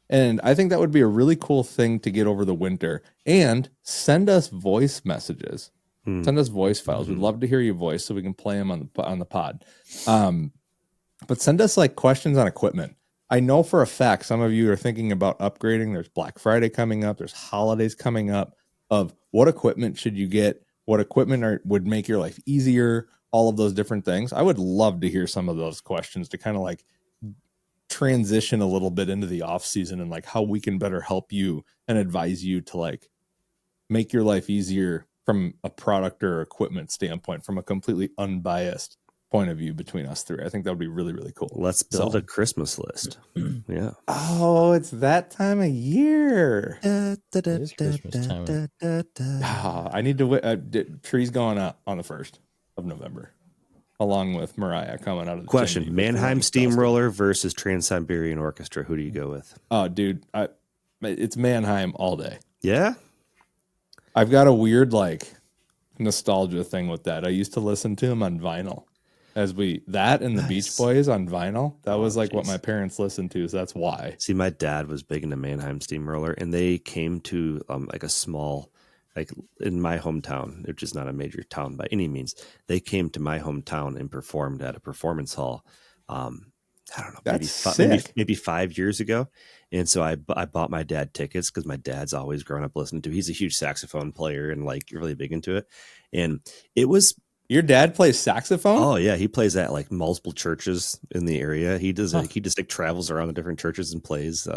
Speaker 2: And I think that would be a really cool thing to get over the winter. And send us voice messages. Send us voice files. We'd love to hear your voice so we can play them on the pod. But send us like questions on equipment. I know for a fact some of you are thinking about upgrading. There's Black Friday coming up. There's holidays coming up of what equipment should you get? What equipment would make your life easier? All of those different things. I would love to hear some of those questions to kind of like transition a little bit into the off season and like how we can better help you and advise you to like make your life easier from a product or equipment standpoint, from a completely unbiased point of view between us three. I think that would be really, really cool.
Speaker 3: let's build a Christmas list. Yeah.
Speaker 2: Oh, it's that time of year.
Speaker 4: It is Christmas time.
Speaker 2: I need to trees going up on the 1st of November, along with Mariah coming out of the
Speaker 3: Question:
Speaker 2: chimney with the
Speaker 3: Mannheim
Speaker 2: long
Speaker 3: Steamroller versus Trans-Siberian Orchestra. Who do you go with?
Speaker 2: Oh, dude, it's Mannheim all day.
Speaker 3: Yeah.
Speaker 2: I've got a weird like nostalgia thing with that. I used to listen to him on vinyl. And the Beach Boys on vinyl. That was like what my parents listened to, so that's why.
Speaker 3: See, my dad was big into Mannheim Steamroller, and they came to like a small, like in my hometown, which is not a major town by any means. They came to my hometown and performed at a performance hall. I don't know, maybe 5 years ago. And so I bought my dad tickets because my dad's always grown up listening to. He's a huge saxophone player and like really big into it. And it was.
Speaker 2: Your dad plays saxophone?
Speaker 3: Oh yeah, he plays at like multiple churches in the area. He does. He just like travels around the different churches and plays.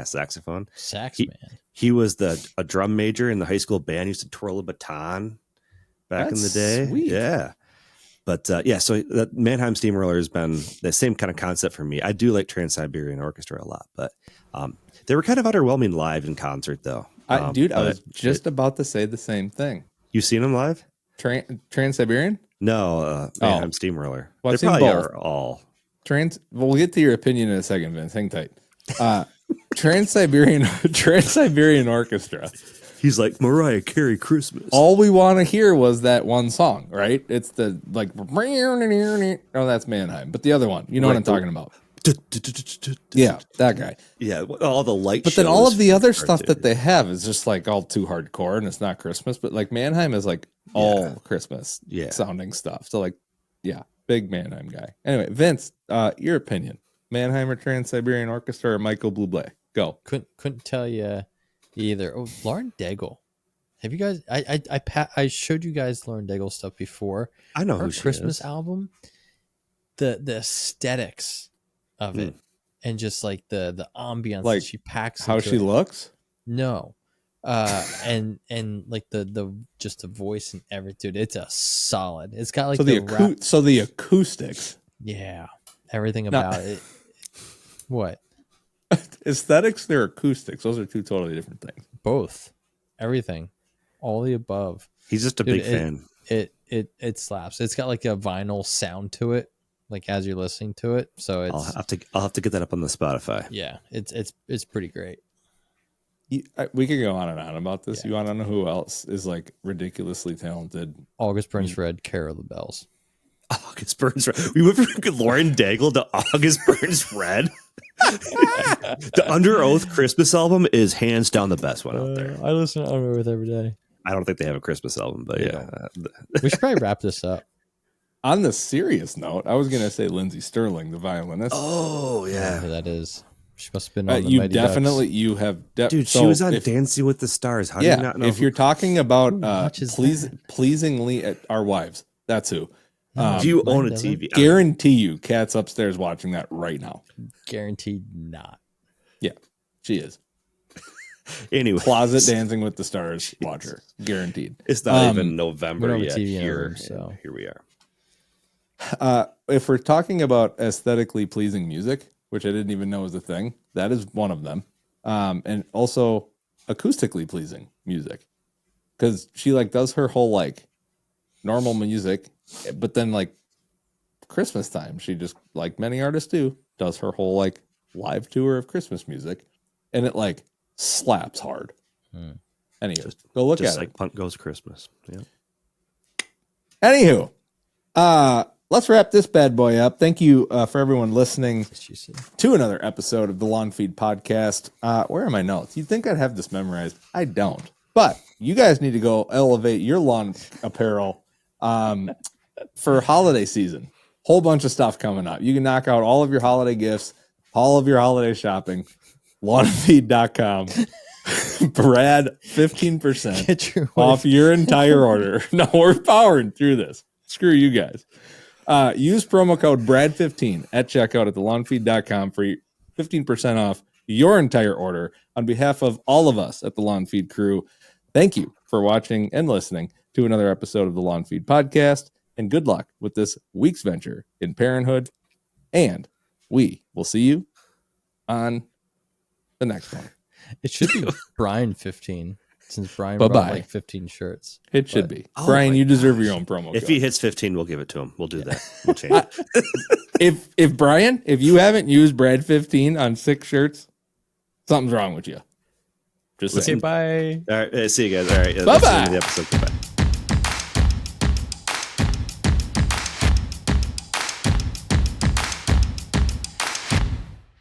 Speaker 3: Saxophone.
Speaker 4: Sax man.
Speaker 3: He was a drum major in the high school band. He used to twirl a baton back in the day.
Speaker 2: Sweet.
Speaker 3: Yeah. But so the Mannheim Steamroller has been the same kind of concept for me. I do like Trans-Siberian Orchestra a lot, but they were kind of underwhelming live in concert though.
Speaker 2: I was just about to say the same thing.
Speaker 3: You seen them live?
Speaker 2: Trans-Siberian?
Speaker 3: No, Mannheim Steamroller.
Speaker 2: Well,
Speaker 3: they
Speaker 2: I've seen
Speaker 3: probably
Speaker 2: both.
Speaker 3: are all.
Speaker 2: We'll get to your opinion in a second, Vince. Hang tight. Trans-Siberian Orchestra.
Speaker 3: He's like Mariah Carey Christmas.
Speaker 2: All we want to hear was that one song, right? It's the like, oh, that's Mannheim. But the other one, you know what I'm talking about. Yeah, that guy.
Speaker 3: Yeah, all the light.
Speaker 2: But then all of the other stuff that they have is just like all too hardcore, and it's not Christmas. But like Mannheim is like all Christmas sounding stuff. So like, yeah, big Mannheim guy. Anyway, Vince, your opinion. Mannheimer Trans-Siberian Orchestra or Michael Bublé? Go.
Speaker 4: Couldn't tell you either. Oh, Lauren Daigle. Have you guys? I showed you guys Lauren Daigle stuff before.
Speaker 3: I know
Speaker 4: Her
Speaker 3: who she
Speaker 4: Christmas
Speaker 3: is.
Speaker 4: album, the aesthetics of it, and just like the ambiance
Speaker 2: Like
Speaker 4: that she packs.
Speaker 2: How
Speaker 4: into
Speaker 2: she
Speaker 4: it.
Speaker 2: looks?
Speaker 4: No, and like the just the voice and everything. Dude, it's a solid. It's got like
Speaker 2: So the acoustics.
Speaker 4: yeah, everything about it. What?
Speaker 2: Aesthetics, they're acoustics. Those are two totally different things.
Speaker 4: Both, everything, all the above.
Speaker 3: He's just a
Speaker 4: Dude,
Speaker 3: big fan.
Speaker 4: It slaps. It's got like a vinyl sound to it, like as you're listening to it. So it's
Speaker 3: I'll have to get that up on the Spotify.
Speaker 4: yeah, it's pretty great.
Speaker 2: We could go on and on about this.
Speaker 4: Yeah.
Speaker 2: You want to know who else is like ridiculously talented?
Speaker 4: August Burns Red, Carol the Bells.
Speaker 3: August Burns Red. We went from Lauren Daigle to August Burns Red. The Under Oath Christmas album is hands down the best one out there.
Speaker 4: I listen to Under Oath every day.
Speaker 3: I don't think they have a Christmas album, but yeah.
Speaker 4: We should probably wrap this up.
Speaker 2: On the serious note, I was gonna say Lindsey Sterling, the violinist.
Speaker 3: Oh yeah,
Speaker 4: Whoever that is. She must have been on the
Speaker 2: you
Speaker 4: Mighty
Speaker 2: definitely
Speaker 4: Ducks.
Speaker 2: you have
Speaker 3: dude, she was on Dancing with the Stars. How do you not know?
Speaker 2: If you're talking about
Speaker 4: watches
Speaker 2: pleasingly at our wives, that's who.
Speaker 3: Do you own a
Speaker 4: doesn't.
Speaker 3: TV?
Speaker 2: Guarantee you, Kat's upstairs watching that right now.
Speaker 4: Guaranteed not.
Speaker 2: Yeah, she is.
Speaker 3: Anyway,
Speaker 2: Closet Dancing with the Stars watcher, guaranteed.
Speaker 3: it's not even
Speaker 4: We
Speaker 3: November
Speaker 4: don't have a
Speaker 3: yet.
Speaker 4: TV in our
Speaker 3: Here,
Speaker 4: room, so.
Speaker 3: here we are.
Speaker 2: If we're talking about aesthetically pleasing music, which I didn't even know was a thing, that is one of them. And also acoustically pleasing music, because she like does her whole like normal music, but then like Christmas time, she just, like many artists do, does her whole like live tour of Christmas music, and it like slaps hard. Anywho, go look
Speaker 3: Just
Speaker 2: at
Speaker 3: like
Speaker 2: it.
Speaker 3: Punt Goes Christmas. Yeah.
Speaker 2: Anywho, let's wrap this bad boy up. Thank you for everyone listening
Speaker 4: She said.
Speaker 2: to another episode of the Lawn Feed Podcast. Where are my notes? You'd think I'd have this memorized. I don't. But you guys need to go elevate your lawn apparel for holiday season. Whole bunch of stuff coming up. You can knock out all of your holiday gifts, all of your holiday shopping. Lawnfeed.com. Brad, 15%
Speaker 4: Get your
Speaker 2: off your entire order. No, we're powering through this. Screw you guys. Use promo code Brad15 at checkout at thelawnfeed.com for 15% off your entire order. On behalf of all of us at the Lawn Feed crew, thank you for watching and listening to another episode of the Lawn Feed Podcast, and good luck with this week's venture in parenthood. And we will see you on the next one.
Speaker 4: It should be Brian 15, since Brian
Speaker 2: Bye-bye.
Speaker 4: brought like 15 shirts.
Speaker 2: It should
Speaker 4: But-
Speaker 2: be.
Speaker 3: Oh
Speaker 2: Brian,
Speaker 3: my
Speaker 2: you deserve your own promo
Speaker 3: If
Speaker 2: code.
Speaker 3: he hits 15, we'll give it to him. We'll do that. We'll change it.
Speaker 2: If Brian, if you haven't used Brad 15 on 6 shirts, something's wrong with you. Just
Speaker 4: Okay,
Speaker 2: saying.
Speaker 4: bye.
Speaker 3: All right. See you guys. All right.
Speaker 2: Bye-bye.
Speaker 3: That's the end of the episode. Bye.